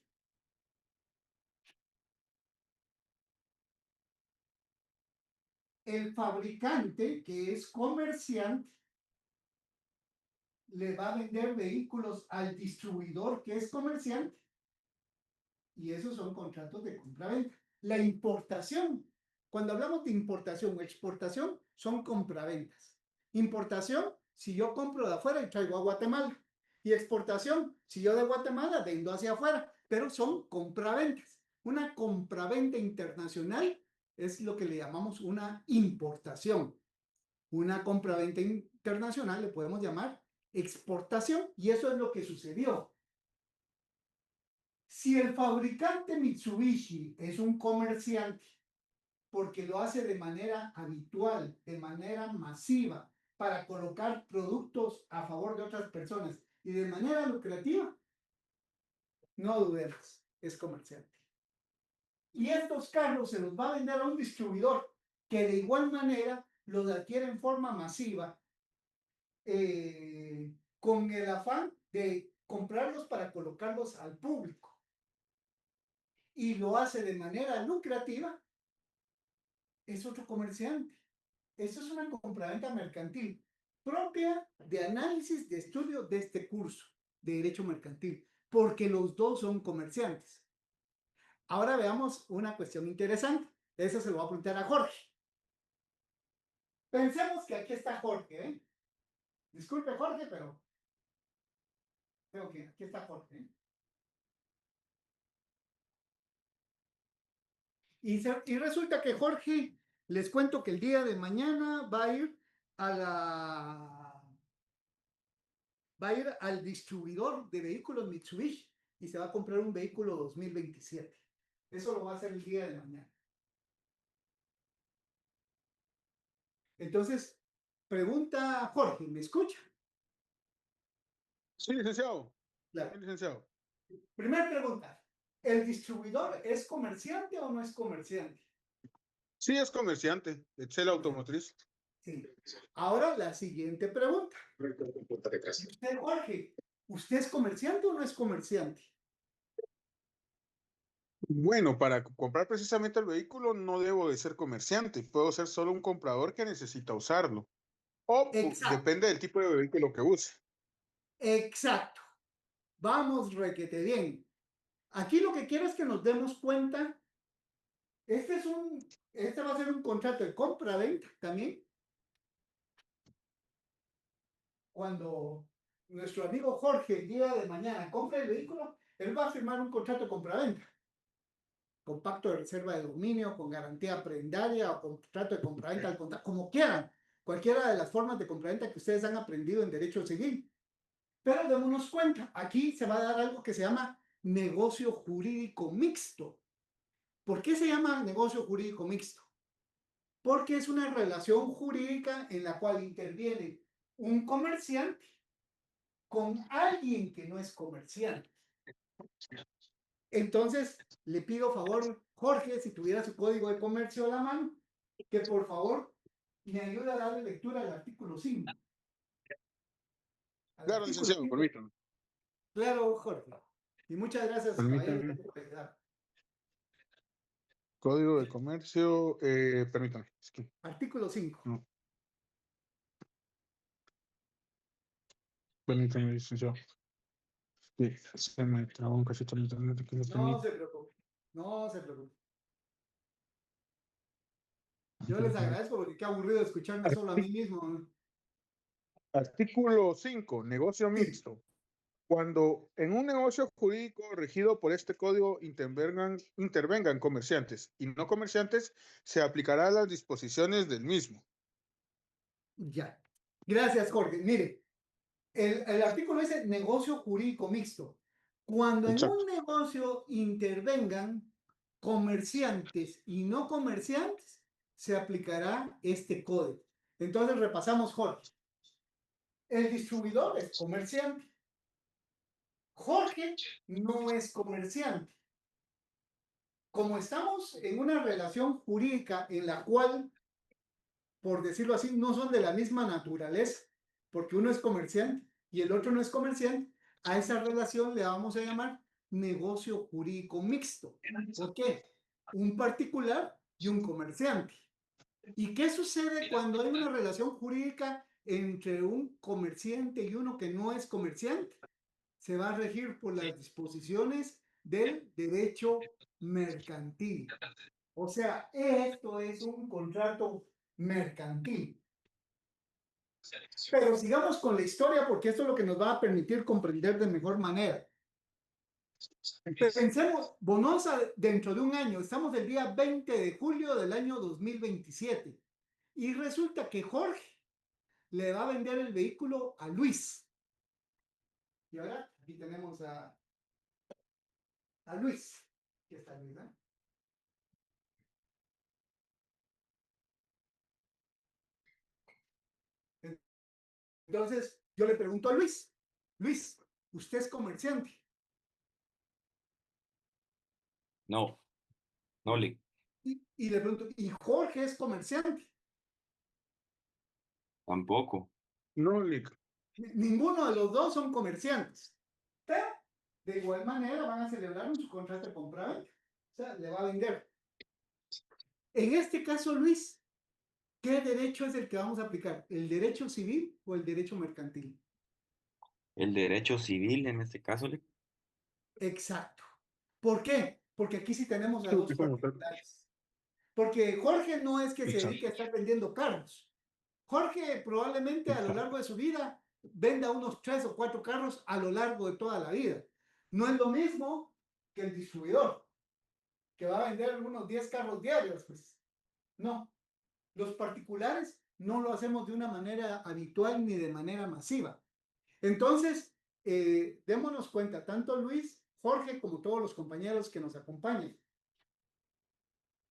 El fabricante, que es comerciante, le va a vender vehículos al distribuidor, que es comerciante, y esos son contratos de compra-venta. La importación, cuando hablamos de importación o exportación, son compraventas. Importación, si yo compro de afuera y traigo a Guatemala. Y exportación, si yo de Guatemala vendo hacia afuera, pero son compraventas. Una compraventa internacional es lo que le llamamos una importación. Una compraventa internacional le podemos llamar exportación, y eso es lo que sucedió. Si el fabricante Mitsubishi es un comerciante porque lo hace de manera habitual, de manera masiva, para colocar productos a favor de otras personas y de manera lucrativa, no dudemos, es comerciante. Y estos carros se los va a vender a un distribuidor que de igual manera los adquiere en forma masiva, con el afán de comprarlos para colocarlos al público, y lo hace de manera lucrativa, es otro comerciante. Eso es una compraventa mercantil propia de análisis de estudio de este curso de Derecho Mercantil, porque los dos son comerciantes. Ahora veamos una cuestión interesante. Eso se lo voy a preguntar a Jorge. Pensemos que aquí está Jorge, ¿eh? Disculpe, Jorge, pero creo que aquí está Jorge, ¿eh? Y resulta que Jorge, les cuento que el día de mañana va a ir al distribuidor de vehículos Mitsubishi y se va a comprar un vehículo 2027. Eso lo va a hacer el día de mañana. Entonces, pregunta Jorge, ¿me escucha? Sí, licenciado. Claro. Sí, licenciado. Primera pregunta, ¿el distribuidor es comerciante o no es comerciante? Sí, es comerciante. Excel Automotriz. Sí. Ahora la siguiente pregunta. Usted, Jorge, ¿usted es comerciante o no es comerciante? Bueno, para comprar precisamente el vehículo no debo de ser comerciante. Puedo ser solo un comprador que necesita usarlo. O Exacto, depende del tipo de vehículo que use. exacto. Vamos, requete bien. Aquí lo que quiero es que nos demos cuenta, este va a ser un contrato de compra-venta también. Cuando nuestro amigo Jorge el día de mañana compre el vehículo, él va a firmar un contrato de compra-venta, con pacto de reserva de dominio, con garantía prendaria o contrato de compraventa al contado, como quieran, cualquiera de las formas de compraventa que ustedes han aprendido en derecho civil. Pero démonos cuenta, aquí se va a dar algo que se llama negocio jurídico mixto. ¿Por qué se llama negocio jurídico mixto? Porque es una relación jurídica en la cual interviene un comerciante con alguien que no es comerciante. Entonces, le pido favor, Jorge, si tuviera su código de comercio a la mano, que por favor me ayude a darle lectura al artículo 5. Al Claro, artículo licenciado, 5. permítame. Claro, Jorge. Y muchas gracias, caballero. Permítame. Código de comercio, permítame. Es que Artículo 5. no. Permítame, licenciado. Sí, se me trabó un cachito en internet que no tenía. No se preocupe. No se preocupe. Yo les agradezco porque qué aburrido escucharme solo a mí mismo, ¿no? Artículo 5, negocio Sí. mixto. Cuando en un negocio jurídico regido por este código intervengan comerciantes y no comerciantes, se aplicarán las disposiciones del mismo. Ya. Gracias, Jorge. Mire, el artículo dice negocio jurídico mixto. Cuando en Exacto. un negocio intervengan comerciantes y no comerciantes, se aplicará este código. Entonces repasamos, Jorge. El distribuidor es comerciante. Jorge no es comerciante. Como estamos en una relación jurídica en la cual, por decirlo así, no son de la misma naturaleza, porque uno es comerciante y el otro no es comerciante, a esa relación le vamos a llamar negocio jurídico mixto. ¿Por qué? Un particular y un comerciante. ¿Y qué sucede cuando hay una relación jurídica entre un comerciante y uno que no es comerciante? Se va a regir por las disposiciones del derecho mercantil. O sea, esto es un contrato mercantil. Pero sigamos con la historia porque esto es lo que nos va a permitir comprender de mejor manera. Pensemos, Bonosa dentro de un año, estamos el día 20 de julio del año 2027 y resulta que Jorge le va a vender el vehículo a Luis. Y ahora aquí tenemos a Luis. Aquí está Luis, ¿eh? Entonces, yo le pregunto a Luis, Luis, ¿usted es comerciante? No, no, Lick, Y le pregunto, ¿y Jorge es comerciante? tampoco. No, Lick. Ninguno de los dos son comerciantes. Pero, de igual manera, van a celebrar su contrato de compraventa. O sea, le va a vender. En este caso, Luis, ¿qué derecho es el que vamos a aplicar? ¿El derecho civil o el derecho mercantil? El derecho civil en este caso, Lick. Exacto. ¿Por qué? Porque aquí sí tenemos a Sí, dos como tal. particulares. Porque Jorge no es que se Exacto. dedique a estar vendiendo carros. Jorge probablemente a lo largo de su vida venda unos 3 o 4 carros a lo largo de toda la vida. No es lo mismo que el distribuidor, que va a vender unos 10 carros diarios. Pues no, los particulares no lo hacemos de una manera habitual ni de manera masiva. Entonces, démonos cuenta, tanto Luis, Jorge, como todos los compañeros que nos acompañan.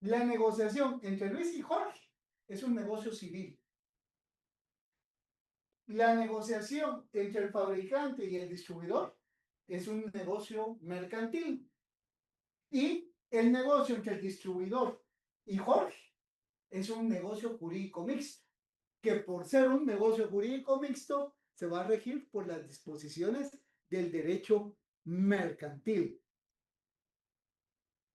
La negociación entre Luis y Jorge es un negocio civil. La negociación entre el fabricante y el distribuidor es un negocio mercantil. Y el negocio entre el distribuidor y Jorge es un negocio jurídico mixto, que por ser un negocio jurídico mixto se va a regir por las disposiciones del derecho mercantil.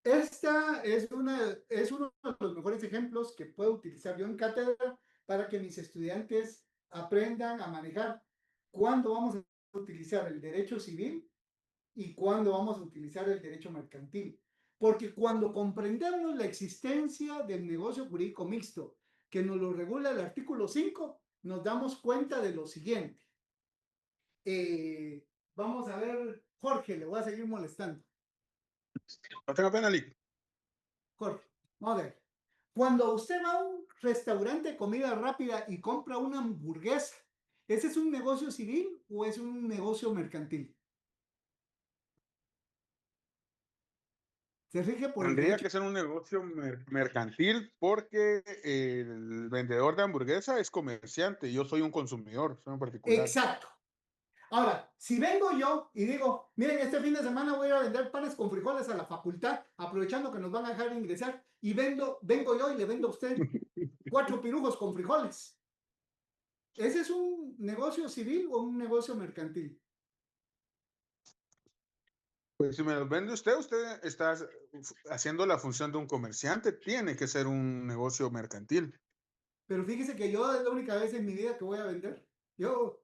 Esta es uno de los mejores ejemplos que puedo utilizar yo en cátedra para que mis estudiantes aprendan a manejar cuándo vamos a utilizar el derecho civil y cuándo vamos a utilizar el derecho mercantil. Porque cuando comprendemos la existencia del negocio jurídico mixto, que nos lo regula el artículo 5, nos damos cuenta de lo siguiente. Vamos a ver, Jorge, le voy a seguir molestando. No tenga pena, Lick. Jorge, vamos a ver. Cuando usted va a un restaurante de comida rápida y compra una hamburguesa, ¿ese es un negocio civil o es un negocio mercantil? Se rige por el Tendría derecho. que ser un negocio mercantil porque el vendedor de hamburguesa es comerciante y yo soy un consumidor, soy un particular. Exacto. Ahora, si vengo yo y digo, miren, este fin de semana voy a ir a vender panes con frijoles a la facultad, aprovechando que nos van a dejar ingresar, y vengo yo y le vendo a usted 4 pirujos con frijoles. ¿Ese es un negocio civil o un negocio mercantil? Pues si me los vende usted, usted está haciendo la función de un comerciante, tiene que ser un negocio mercantil. Pero fíjese que yo es la única vez en mi vida que voy a vender. Yo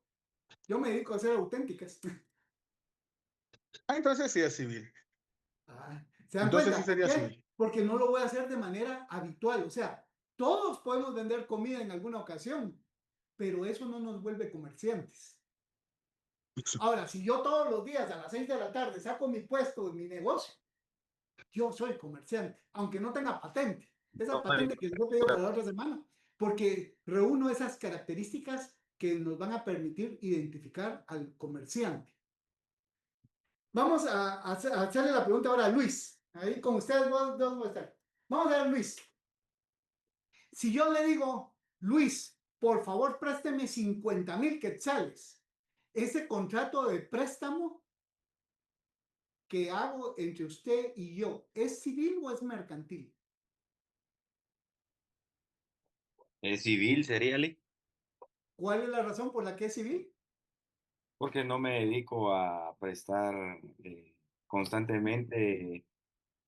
me dedico a hacer auténticas. Ah, entonces sí es civil. ¿Se dan Entonces sí cuenta? ¿Por sería qué? civil. Porque no lo voy a hacer de manera habitual. O sea, todos podemos vender comida en alguna ocasión, pero eso no nos vuelve comerciantes. Ahora, si yo todos los días a las 6 de la tarde saco mi puesto en mi negocio, yo soy comerciante, aunque no tenga patente. Esa patente que yo pedido para la otra semana, porque reúno esas características que nos van a permitir identificar al comerciante. Vamos a hacerle la pregunta ahora a Luis. Ahí con ustedes dos voy a estar. Vamos a ver, Luis. Si yo le digo, Luis, por favor, présteme 50,000 quetzales. Ese contrato de préstamo que hago entre usted y yo, ¿es civil o es mercantil? Civil sería, Lee, ¿Cuál es la razón por la que es civil? porque no me dedico a prestar constantemente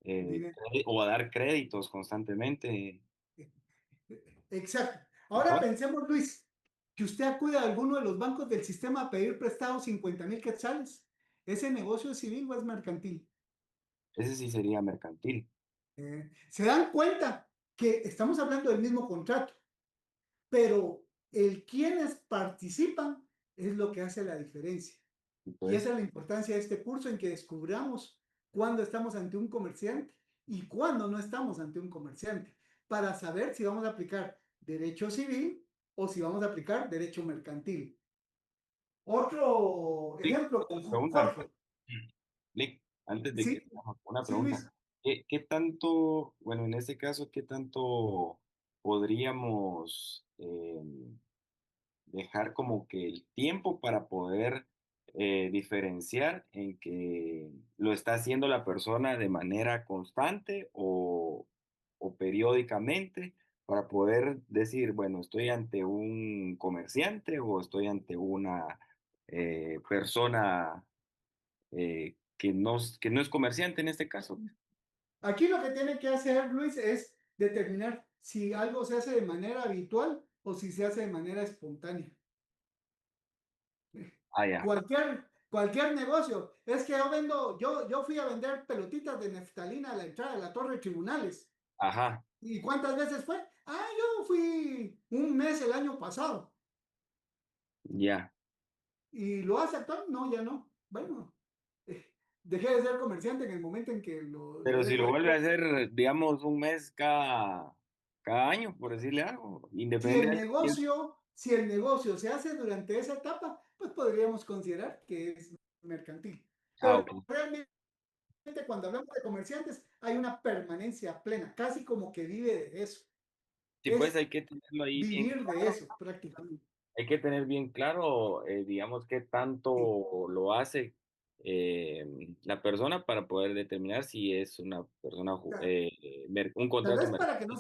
Dinero. o a dar créditos constantemente. Exacto. Ahora Mejor. pensemos, Luis, que usted acude a alguno de los bancos del sistema a pedir prestado 50,000 quetzales. ¿Ese negocio es civil o es mercantil? Ese sí sería mercantil. Se dan cuenta que estamos hablando del mismo contrato, pero el quienes participan es lo que hace la diferencia. Y Entonces, esa es la importancia de este curso, en que descubramos cuándo estamos ante un comerciante y cuándo no estamos ante un comerciante, para saber si vamos a aplicar derecho civil o si vamos a aplicar derecho mercantil. Otro sí, ejemplo con pregunta. Jorge. Lick, antes de que Sí, sigamos, una sí, pregunta. Luis. ¿Qué tanto, bueno, en este caso, qué tanto podríamos dejar como que el tiempo para poder diferenciar en que lo está haciendo la persona de manera constante o periódicamente para poder decir, bueno, estoy ante un comerciante o estoy ante una persona que no es comerciante en este caso? Aquí lo que tiene que hacer Luis es determinar si algo se hace de manera habitual o si se hace de manera espontánea. Ah, ya. Cualquier negocio. Es que yo fui a vender pelotitas de naftalina a la entrada de la torre de tribunales. Ajá, ¿Y cuántas veces fue? Ah, yo fui un mes el año pasado. ya. ¿Y lo hace actual? No, ya no. Bueno, dejé de ser comerciante en el momento en que lo Pero si dejo lo de vuelve a hacer. hacer, digamos, un mes cada año, por decirle algo, independiente. Si el negocio se hace durante esa etapa, pues podríamos considerar que es mercantil. Ah, Pero ok. realmente cuando hablamos de comerciantes hay una permanencia plena, casi como que vive de eso. Sí, pues Es hay que tenerlo ahí bien vivir de claro. eso prácticamente. Hay que tener bien claro, digamos, qué Sí. tanto lo hace la persona para poder determinar si es una persona, O sea, un tal contrato vez para que no mercantil.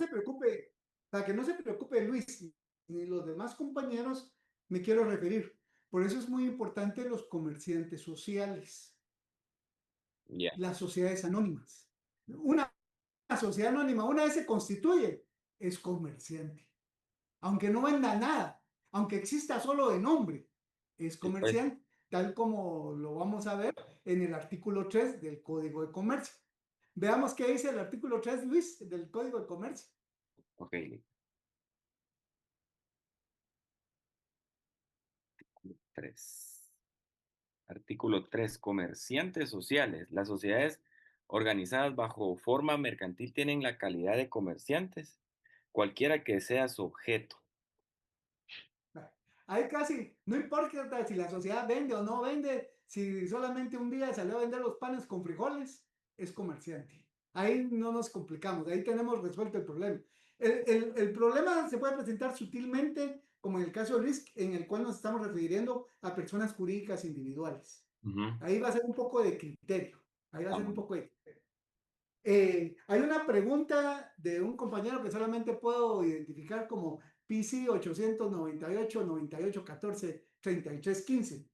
se preocupe, Luis ni los demás compañeros, me quiero referir. Por eso es muy importante los comerciantes sociales, Ya, las sociedades anónimas. Una sociedad anónima, una vez se constituye, es comerciante. Aunque no venda nada, aunque exista solo de nombre, es sí, pues, comerciante, tal como lo vamos a ver en el artículo 3 del Código de Comercio. Veamos qué dice el artículo 3, Luis, del Código de Comercio. ok. Tres. Artículo 3. Comerciantes sociales. Las sociedades organizadas bajo forma mercantil tienen la calidad de comerciantes, cualquiera que sea su objeto. Ahí casi, no importa si la sociedad vende o no vende, si solamente un día salió a vender los panes con frijoles, es comerciante. Ahí no nos complicamos, ahí tenemos resuelto el problema. El problema se puede presentar sutilmente, como en el caso de Luis, en el cual nos estamos refiriendo a personas jurídicas individuales. Ujú. Ahí va a ser un poco de criterio. Ahí va a Ah, ser un bueno. poco de criterio. Hay una pregunta de un compañero que solamente puedo identificar como PC 898 98 14 33 15.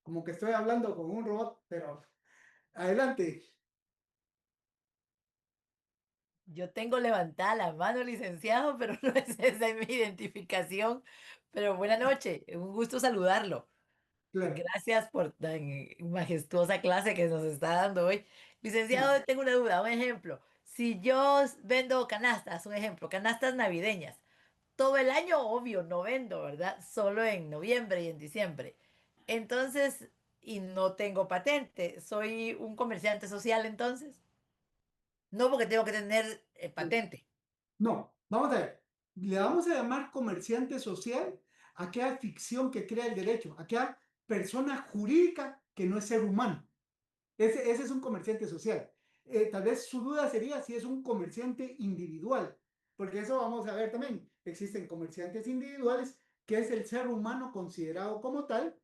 Como que estoy hablando con un robot, pero adelante. Yo tengo levantada la mano, licenciado, pero no es esa mi identificación. Pero buena noche, un gusto saludarlo. Claro. Gracias por tan majestuosa clase que nos está dando hoy. Sí. Licenciado, tengo una duda, un ejemplo. Si yo vendo canastas, un ejemplo, canastas navideñas, todo el año, obvio, no vendo, ¿verdad? Solo en noviembre y en diciembre. Entonces, y no tengo patente. ¿Soy un comerciante social entonces? No, porque tengo que tener patente. No, vamos a ver. Le vamos a llamar comerciante social a aquella ficción que crea el derecho, a aquella persona jurídica que no es ser humano. Ese es un comerciante social. Tal vez su duda sería si es un comerciante individual, porque eso vamos a ver también. Existen comerciantes individuales, que es el ser humano considerado como tal,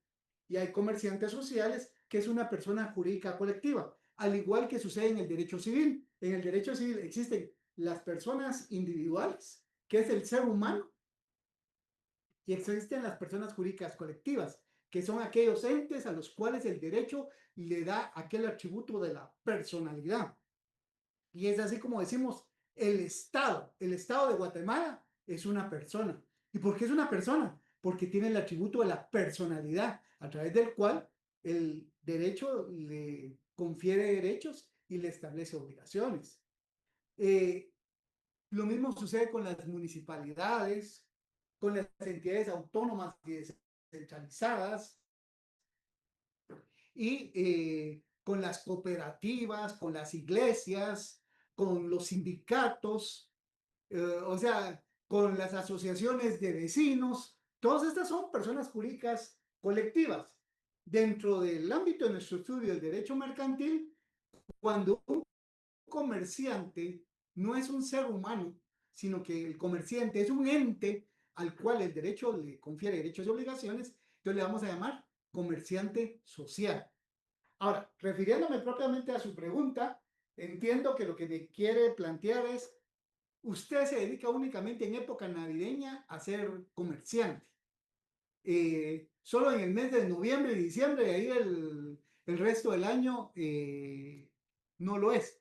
y hay comerciantes sociales, que es una persona jurídica colectiva, al igual que sucede en el derecho civil. En el derecho civil existen las personas individuales, que es el ser humano, y existen las personas jurídicas colectivas, que son aquellos entes a los cuales el derecho le da aquel atributo de la personalidad. Y es así como decimos, el Estado de Guatemala es una persona. ¿Y por qué es una persona? Porque tiene el atributo de la personalidad, a través del cual el derecho le confiere derechos y le establece obligaciones. Eh, lo mismo sucede con las municipalidades, con las entidades autónomas y descentralizadas, y con las cooperativas, con las iglesias, con los sindicatos, o sea, con las asociaciones de vecinos. Todas estas son personas jurídicas colectivas. Dentro del ámbito de nuestro estudio del derecho mercantil, cuando un comerciante no es un ser humano, sino que el comerciante es un ente al cual el derecho le confiere derechos y obligaciones, entonces le vamos a llamar comerciante social. Ahora, refiriéndome propiamente a su pregunta, entiendo que lo que me quiere plantear es, usted se dedica únicamente en época navideña a ser comerciante. Solo en el mes de noviembre y diciembre, y ahí el resto del año no lo es.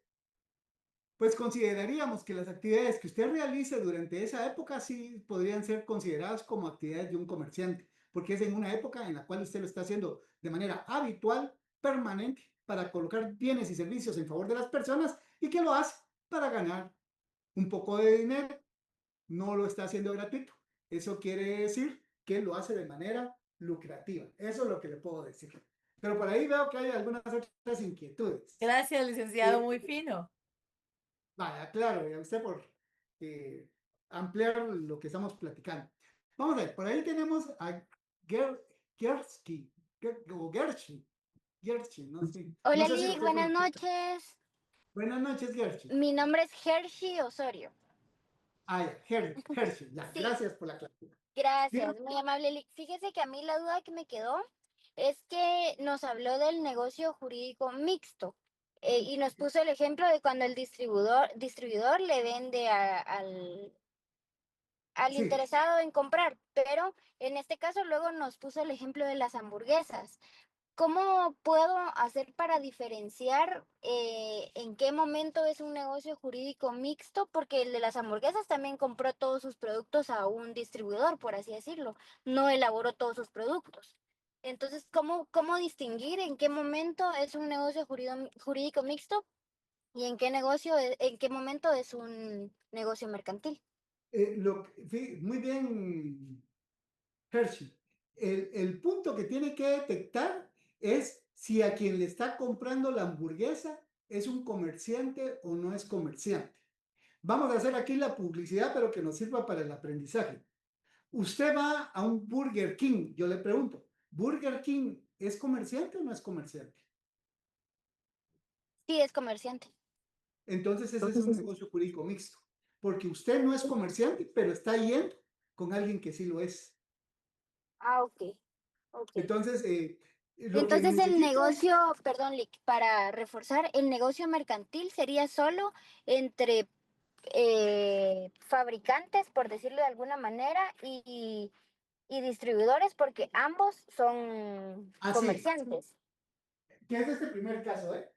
Pues consideraríamos que las actividades que usted realice durante esa época sí podrían ser consideradas como actividades de un comerciante, porque es en una época en la cual usted lo está haciendo de manera habitual, permanente, para colocar bienes y servicios en favor de las personas y que lo hace para ganar un poco de dinero, no lo está haciendo gratuito. Eso quiere decir que lo hace de manera lucrativa. Eso es lo que le puedo decir. Pero por ahí veo que hay algunas otras inquietudes. Gracias, licenciado, muy fino. Vaya, claro, y a usted por ampliar lo que estamos platicando. Vamos a ver, por ahí tenemos a Gersky, o Gersky, no sé. Hola No sé si lo Lick, estoy buenas pronunciando. noches. Buenas noches, Gersky. Mi nombre es Hershey Osorio. Ah, ya, Hershey, ya, Sí, gracias por la clase. gracias, muy amable Lick. Fíjese que a mí la duda que me quedó es que nos habló del negocio jurídico mixto y nos puso el ejemplo de cuando el distribuidor le vende al Sí, interesado en comprar, pero en este caso luego nos puso el ejemplo de las hamburguesas. ¿Cómo puedo hacer para diferenciar en qué momento es un negocio jurídico mixto? Porque el de las hamburguesas también compró todos sus productos a un distribuidor, por así decirlo. No elaboró todos sus productos. Entonces, ¿cómo distinguir en qué momento es un negocio jurídico mixto y en qué momento es un negocio mercantil? muy bien, Hershey. El punto que tiene que detectar es si a quien le está comprando la hamburguesa es un comerciante o no es comerciante. Vamos a hacer aquí la publicidad, pero que nos sirva para el aprendizaje. Usted va a un Burger King, yo le pregunto, ¿Burger King es comerciante o no es comerciante? Sí, es comerciante. Entonces ese es un negocio jurídico mixto, porque usted no es comerciante, pero está yendo con alguien que sí lo es. Ah, ok, ok. Entonces, lo que Entonces el necesita, negocio, perdón, Lick, para reforzar, el negocio mercantil sería solo entre fabricantes, por decirlo de alguna manera, y distribuidores, porque ambos son así, comerciantes. que es este primer caso, ¿eh?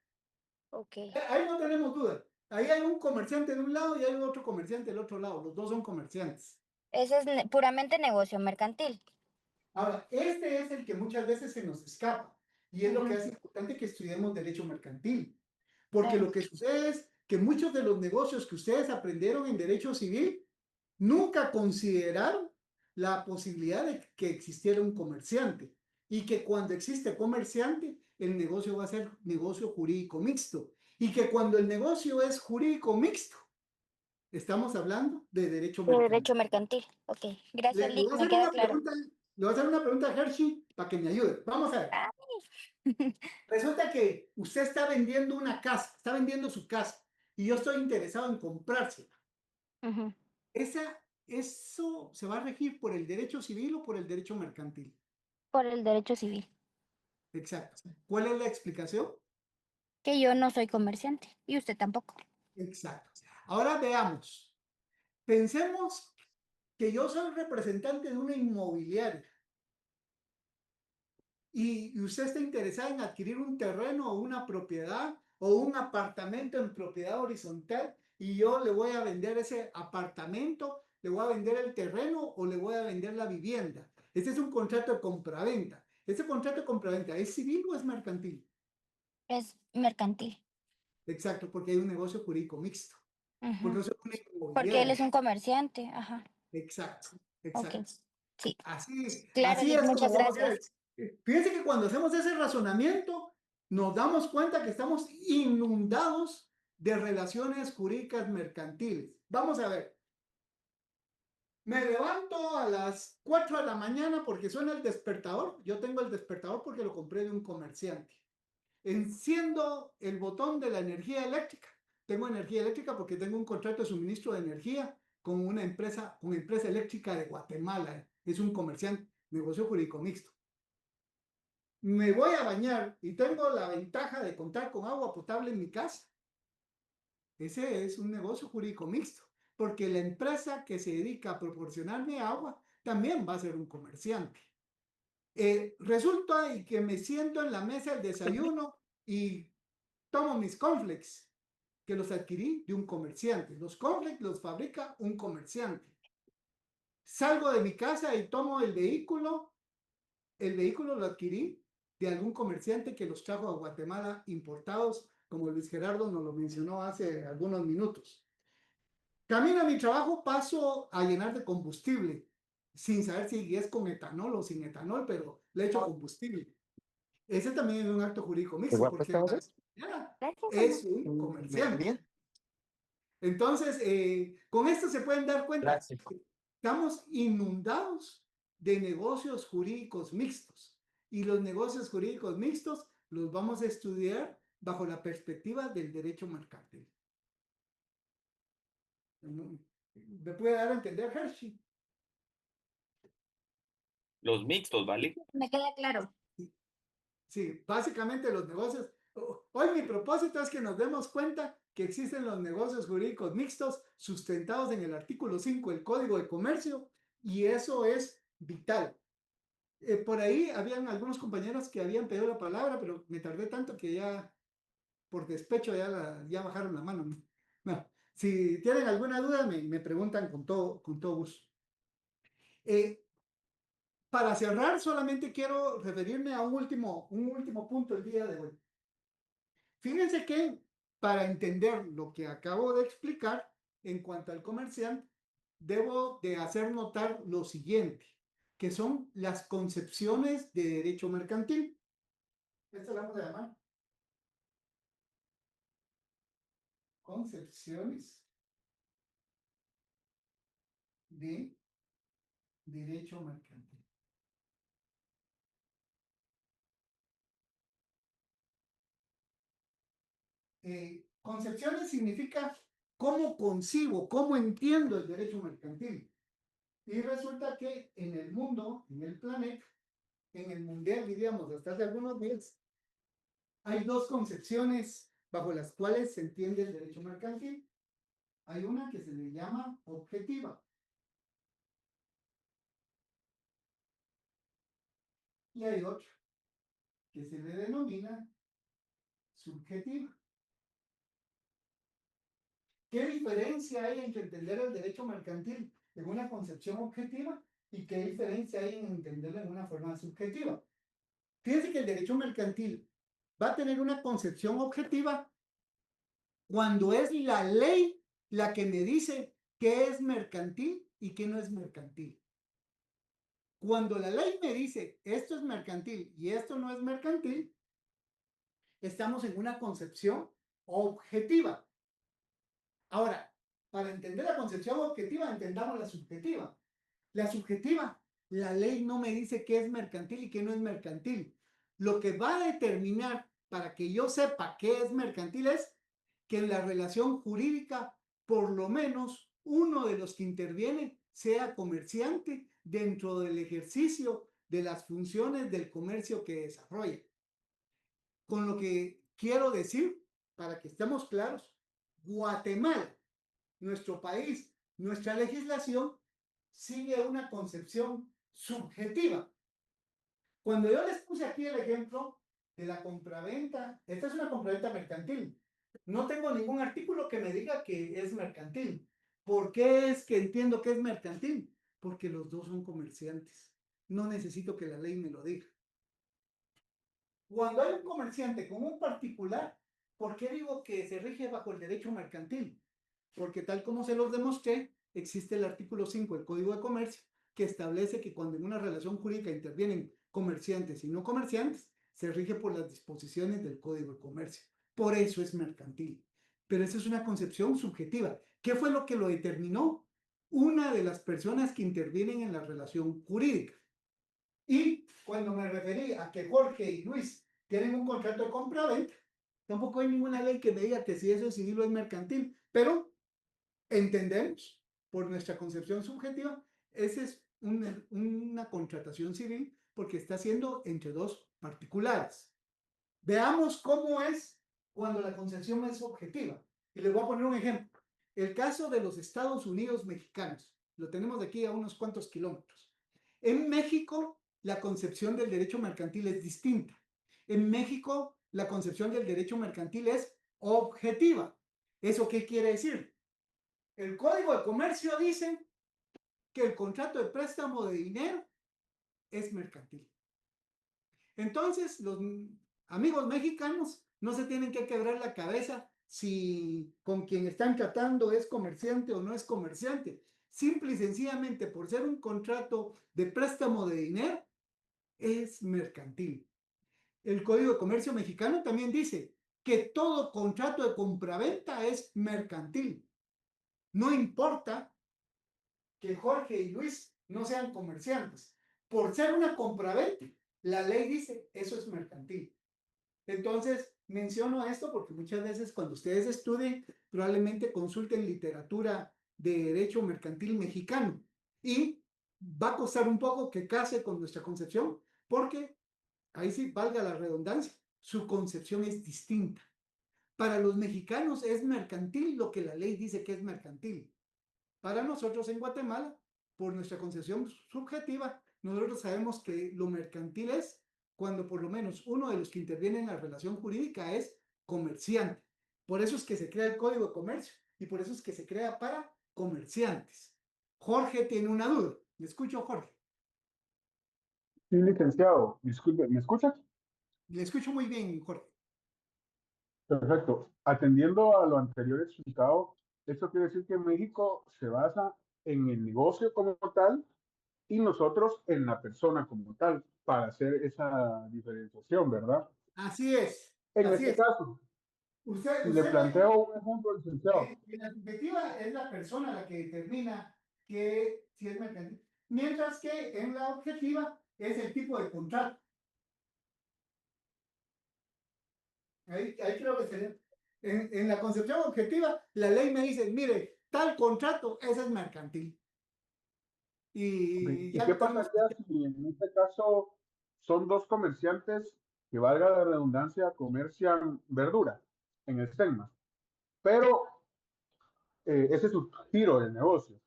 Ok. Ahí no tenemos duda. Ahí hay un comerciante de un lado y hay otro comerciante del otro lado. Los dos son comerciantes. Ese es puramente negocio mercantil. Ahora, este es el que muchas veces se nos escapa y es lo que Ujú. hace importante que estudiemos derecho mercantil, porque Claro. lo que sucede es que muchos de los negocios que ustedes aprendieron en derecho civil nunca consideraron la posibilidad de que existiera un comerciante y que cuando existe comerciante, el negocio va a ser negocio jurídico mixto y que cuando el negocio es jurídico mixto, estamos hablando de derecho De mercantil. derecho mercantil. Ok, gracias, Le Lick, voy a me hacer queda una claro. pregunta, le voy a hacer una pregunta a Hershey para que me ayude. Vamos a ver. Resulta que usted está vendiendo una casa, está vendiendo su casa y yo estoy interesado en comprársela. Ujú. ¿Eso se va a regir por el derecho civil o por el derecho mercantil? Por el derecho civil. Exacto. ¿Cuál es la explicación? Que yo no soy comerciante y usted tampoco. Exacto. Ahora veamos. Pensemos que yo soy representante de una inmobiliaria y usted está interesado en adquirir un terreno o una propiedad o un apartamento en propiedad horizontal y yo le voy a vender ese apartamento, le voy a vender el terreno o le voy a vender la vivienda. Este es un contrato de compraventa. ¿Ese contrato de compraventa es civil o es mercantil? Es mercantil. Exacto, porque hay un negocio jurídico mixto. Porque Ujú. yo soy una Porque él inmobiliaria. es un comerciante. Ajá. Exacto, Ok. exacto. Sí. Así, Claro, así Lick, es muchas como vamos a ver. gracias. Fíjense que cuando hacemos ese razonamiento, nos damos cuenta que estamos inundados de relaciones jurídicas mercantiles. Vamos a ver. Me levanto a las 4 de la mañana porque suena el despertador. Yo tengo el despertador porque lo compré de un comerciante. Enciendo el botón de la energía eléctrica. Tengo energía eléctrica porque tengo un contrato de suministro de energía con una empresa, con empresa eléctrica de Guatemala. Es un comerciante, negocio jurídico mixto. Me voy a bañar y tengo la ventaja de contar con agua potable en mi casa. Ese es un negocio jurídico mixto, porque la empresa que se dedica a proporcionarme agua también va a ser un comerciante. Resulta y que me siento en la mesa del desayuno y tomo mis cornflakes, que los adquirí de un comerciante. Los cornflakes los fabrica un comerciante. Salgo de mi casa y tomo el vehículo lo adquirí de algún comerciante que los trajo a Guatemala importados, como Luis Gerardo nos lo mencionó hace algunos minutos. Camino a mi trabajo, paso a llenar de combustible, sin saber si es con etanol o sin etanol, pero le echo combustible. Ese también es un acto jurídico mixto, porque Gracias, es amor. un comerciante. Entonces, con esto se pueden dar cuenta, estamos inundados de negocios jurídicos mixtos y los negocios jurídicos mixtos los vamos a estudiar bajo la perspectiva del derecho mercantil. ¿Me puede dar a entender, Hershey? Los mixtos, ¿vale? Me queda claro. Sí, básicamente los negocios. Hoy mi propósito es que nos demos cuenta que existen los negocios jurídicos mixtos sustentados en el artículo 5 del Código de Comercio y eso es vital. Por ahí habían algunos compañeros que habían pedido la palabra, pero me tardé tanto que ya por despecho ya bajaron la mano. No, si tienen alguna duda me preguntan con todo gusto. Para cerrar, solamente quiero referirme a un último punto el día de hoy. Fíjense que para entender lo que acabo de explicar en cuanto al comerciante, debo de hacer notar lo siguiente, que son las concepciones de derecho mercantil. Esta la vamos a llamar concepciones de derecho mercantil. Concepciones significa cómo concibo, cómo entiendo el derecho mercantil. Y resulta que en el mundo, en el planeta, en el mundial, diríamos, hasta hace algunos días, hay dos concepciones bajo las cuales se entiende el derecho mercantil. Hay una que se le llama objetiva. Y hay otra que se le denomina subjetiva. ¿Qué diferencia hay entre entender el derecho mercantil en una concepción objetiva y qué diferencia hay en entenderlo en una forma subjetiva? Fíjense que el derecho mercantil va a tener una concepción objetiva cuando es la ley la que me dice qué es mercantil y qué no es mercantil. Cuando la ley me dice esto es mercantil y esto no es mercantil, estamos en una concepción objetiva. Ahora, para entender la concepción objetiva, entendamos la subjetiva. La subjetiva, la ley no me dice qué es mercantil y qué no es mercantil. Lo que va a determinar para que yo sepa qué es mercantil es que en la relación jurídica, por lo menos uno de los que interviene sea comerciante dentro del ejercicio de las funciones del comercio que desarrolla. Con lo que quiero decir, para que estemos claros, Guatemala, nuestro país, nuestra legislación, sigue una concepción subjetiva. Cuando yo les puse aquí el ejemplo de la compraventa, esta es una compraventa mercantil. No tengo ningún artículo que me diga que es mercantil. ¿Por qué es que entiendo que es mercantil? Porque los dos son comerciantes. No necesito que la ley me lo diga. Cuando hay un comerciante con un particular, ¿por qué digo que se rige bajo el derecho mercantil? Porque tal como se los demostré, existe el artículo 5 del Código de Comercio que establece que cuando en una relación jurídica intervienen comerciantes y no comerciantes, se rige por las disposiciones del Código de Comercio. Por eso es mercantil. Pero esa es una concepción subjetiva. ¿Qué fue lo que lo determinó? Una de las personas que intervienen en la relación jurídica. Y cuando me referí a que Jorge y Luis tienen un contrato de compra-venta, tampoco hay ninguna ley que me diga que si eso es civil o es mercantil, pero entendemos por nuestra concepción subjetiva, esa es una contratación civil porque está siendo entre dos particulares. Veamos cómo es cuando la concepción es objetiva. Y les voy a poner un ejemplo. El caso de los Estados Unidos mexicanos. Lo tenemos de aquí a unos cuantos kilómetros. En México, la concepción del derecho mercantil es distinta. En México, la concepción del derecho mercantil es objetiva. ¿Eso qué quiere decir? El Código de Comercio dice que el contrato de préstamo de dinero es mercantil. Entonces, los amigos mexicanos no se tienen que quebrar la cabeza si con quien están tratando es comerciante o no es comerciante. Simple y sencillamente por ser un contrato de préstamo de dinero, es mercantil. El Código de Comercio mexicano también dice que todo contrato de compraventa es mercantil. No importa que Jorge y Luis no sean comerciantes. Por ser una compraventa, la ley dice eso es mercantil. Entonces, menciono esto porque muchas veces cuando ustedes estudien, probablemente consulten literatura de derecho mercantil mexicano y va a costar un poco que case con nuestra concepción porque, ahí sí, valga la redundancia, su concepción es distinta. Para los mexicanos es mercantil lo que la ley dice que es mercantil. Para nosotros en Guatemala, por nuestra concepción subjetiva, nosotros sabemos que lo mercantil es cuando por lo menos uno de los que interviene en la relación jurídica es comerciante. Por eso es que se crea el Código de Comercio y por eso es que se crea para comerciantes. Jorge tiene una duda. ¿Me escucho, Jorge? Sí, licenciado. Disculpe, ¿me escuchas? Le escucho muy bien, Jorge. Perfecto. Atendiendo a lo anterior explicado, esto quiere decir que México se basa en el negocio como tal y nosotros en la persona como tal para hacer esa diferenciación, ¿verdad? Así es, En así este es. caso, Usted, si le usted planteo un ejemplo, licenciado, en la subjetiva es la persona la que determina que si es mercantil, mientras que en la objetiva es el tipo de contrato. Ahí creo que sería. En la concepción objetiva, la ley me dice, mire, tal contrato, ese es mercantil. Y ¿y ya qué lo tenemos. pasaría si en este caso son dos comerciantes que, valga la redundancia, comercian verdura en el SEGMA? Pero ese es su giro del negocio.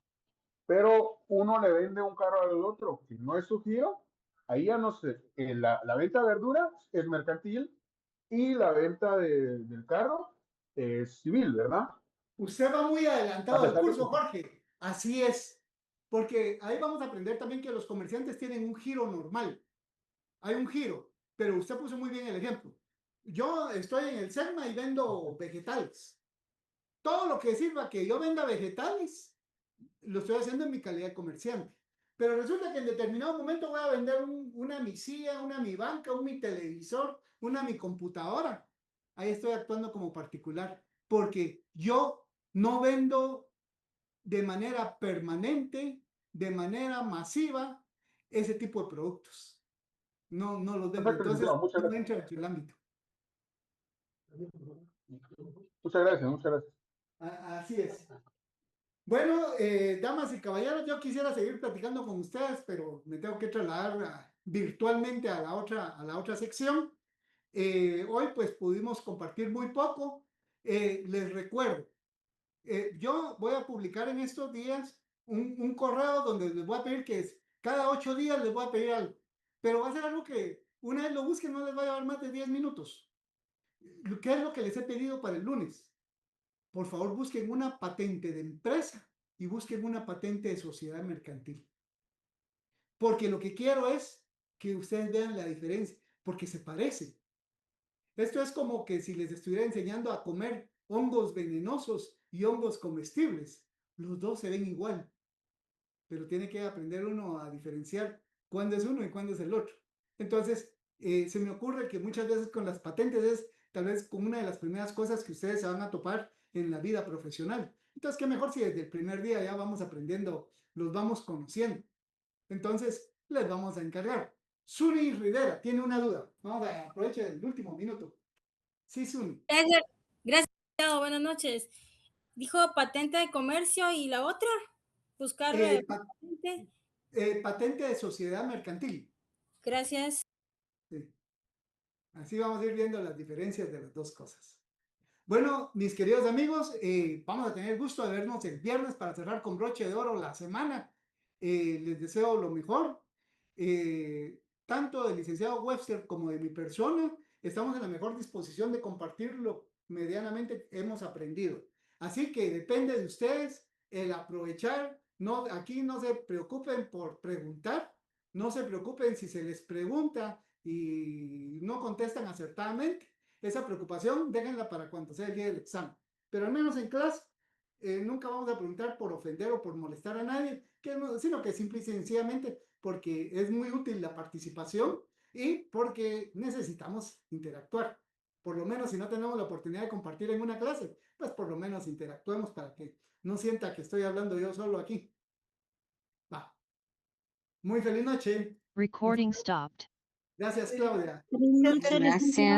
Pero uno le vende un carro al otro que no es su giro, ahí ya no sé, la venta de verdura es mercantil y la venta del carro es civil, ¿verdad? Usted va muy A adelantado al pesar de curso, que Jorge. Así es. Porque ahí vamos a aprender también que los comerciantes tienen un giro normal. Hay un giro, pero usted puso muy bien el ejemplo. Yo estoy en el SEGMA y vendo vegetales. Todo lo que sirva que yo venda vegetales lo estoy haciendo en mi calidad de comerciante. Pero resulta que en determinado momento voy a vender una mi silla, una mi banca, un mi televisor, una mi computadora. Ahí estoy actuando como particular, porque yo no vendo de manera permanente, de manera masiva, ese tipo de productos. No los vendo. Perfecto, Entonces, licenciado, muchas no gracias. entra dentro del ámbito. Muchas gracias, muchas gracias. Así es. Bueno, damas y caballeros, yo quisiera seguir platicando con ustedes, pero me tengo que trasladar virtualmente a la otra sección. Hoy pues pudimos compartir muy poco. Les recuerdo, yo voy a publicar en estos días un correo donde les voy a pedir cada 8 días les voy a pedir algo, pero va a ser algo que una vez lo busquen no les va a llevar más de 10 minutos. ¿Qué es lo que les he pedido para el lunes? Por favor, busquen una patente de empresa y busquen una patente de sociedad mercantil. Porque lo que quiero es que ustedes vean la diferencia, porque se parece. Esto es como que si les estuviera enseñando a comer hongos venenosos y hongos comestibles. Los dos se ven igual, pero tiene que aprender uno a diferenciar cuándo es uno y cuándo es el otro. Entonces, se me ocurre que muchas veces con las patentes es tal vez como una de las primeras cosas que ustedes se van a topar en la vida profesional. Entonces, qué mejor si desde el primer día ya vamos aprendiendo, los vamos conociendo. Entonces, les vamos a encargar. Suni Rivera tiene una duda. Vamos a aprovechar el último minuto. Sí, Suni. Gracias, gracias, licenciado. Buenas noches. Dijo patente de comercio y la otra, buscar patente. Patente de sociedad mercantil. Gracias. Sí. Así vamos a ir viendo las diferencias de las dos cosas. Bueno, mis queridos amigos, vamos a tener el gusto de vernos el viernes para cerrar con broche de oro la semana. Les deseo lo mejor. Tanto del licenciado Webster como de mi persona, estamos en la mejor disposición de compartirlo medianamente hemos aprendido. Así que depende de ustedes el aprovechar. No, aquí no se preocupen por preguntar, no se preocupen si se les pregunta y no contestan acertadamente. Esa preocupación déjenla para cuando sea el día del examen. Pero al menos en clase nunca vamos a preguntar por ofender o por molestar a nadie, sino que simple y sencillamente porque es muy útil la participación y porque necesitamos interactuar. Por lo menos si no tenemos la oportunidad de compartir en una clase, pues por lo menos interactuemos para que no sienta que estoy hablando yo solo aquí. Va. Muy feliz noche. Recording stopped. Gracias, Claudia. Gracias.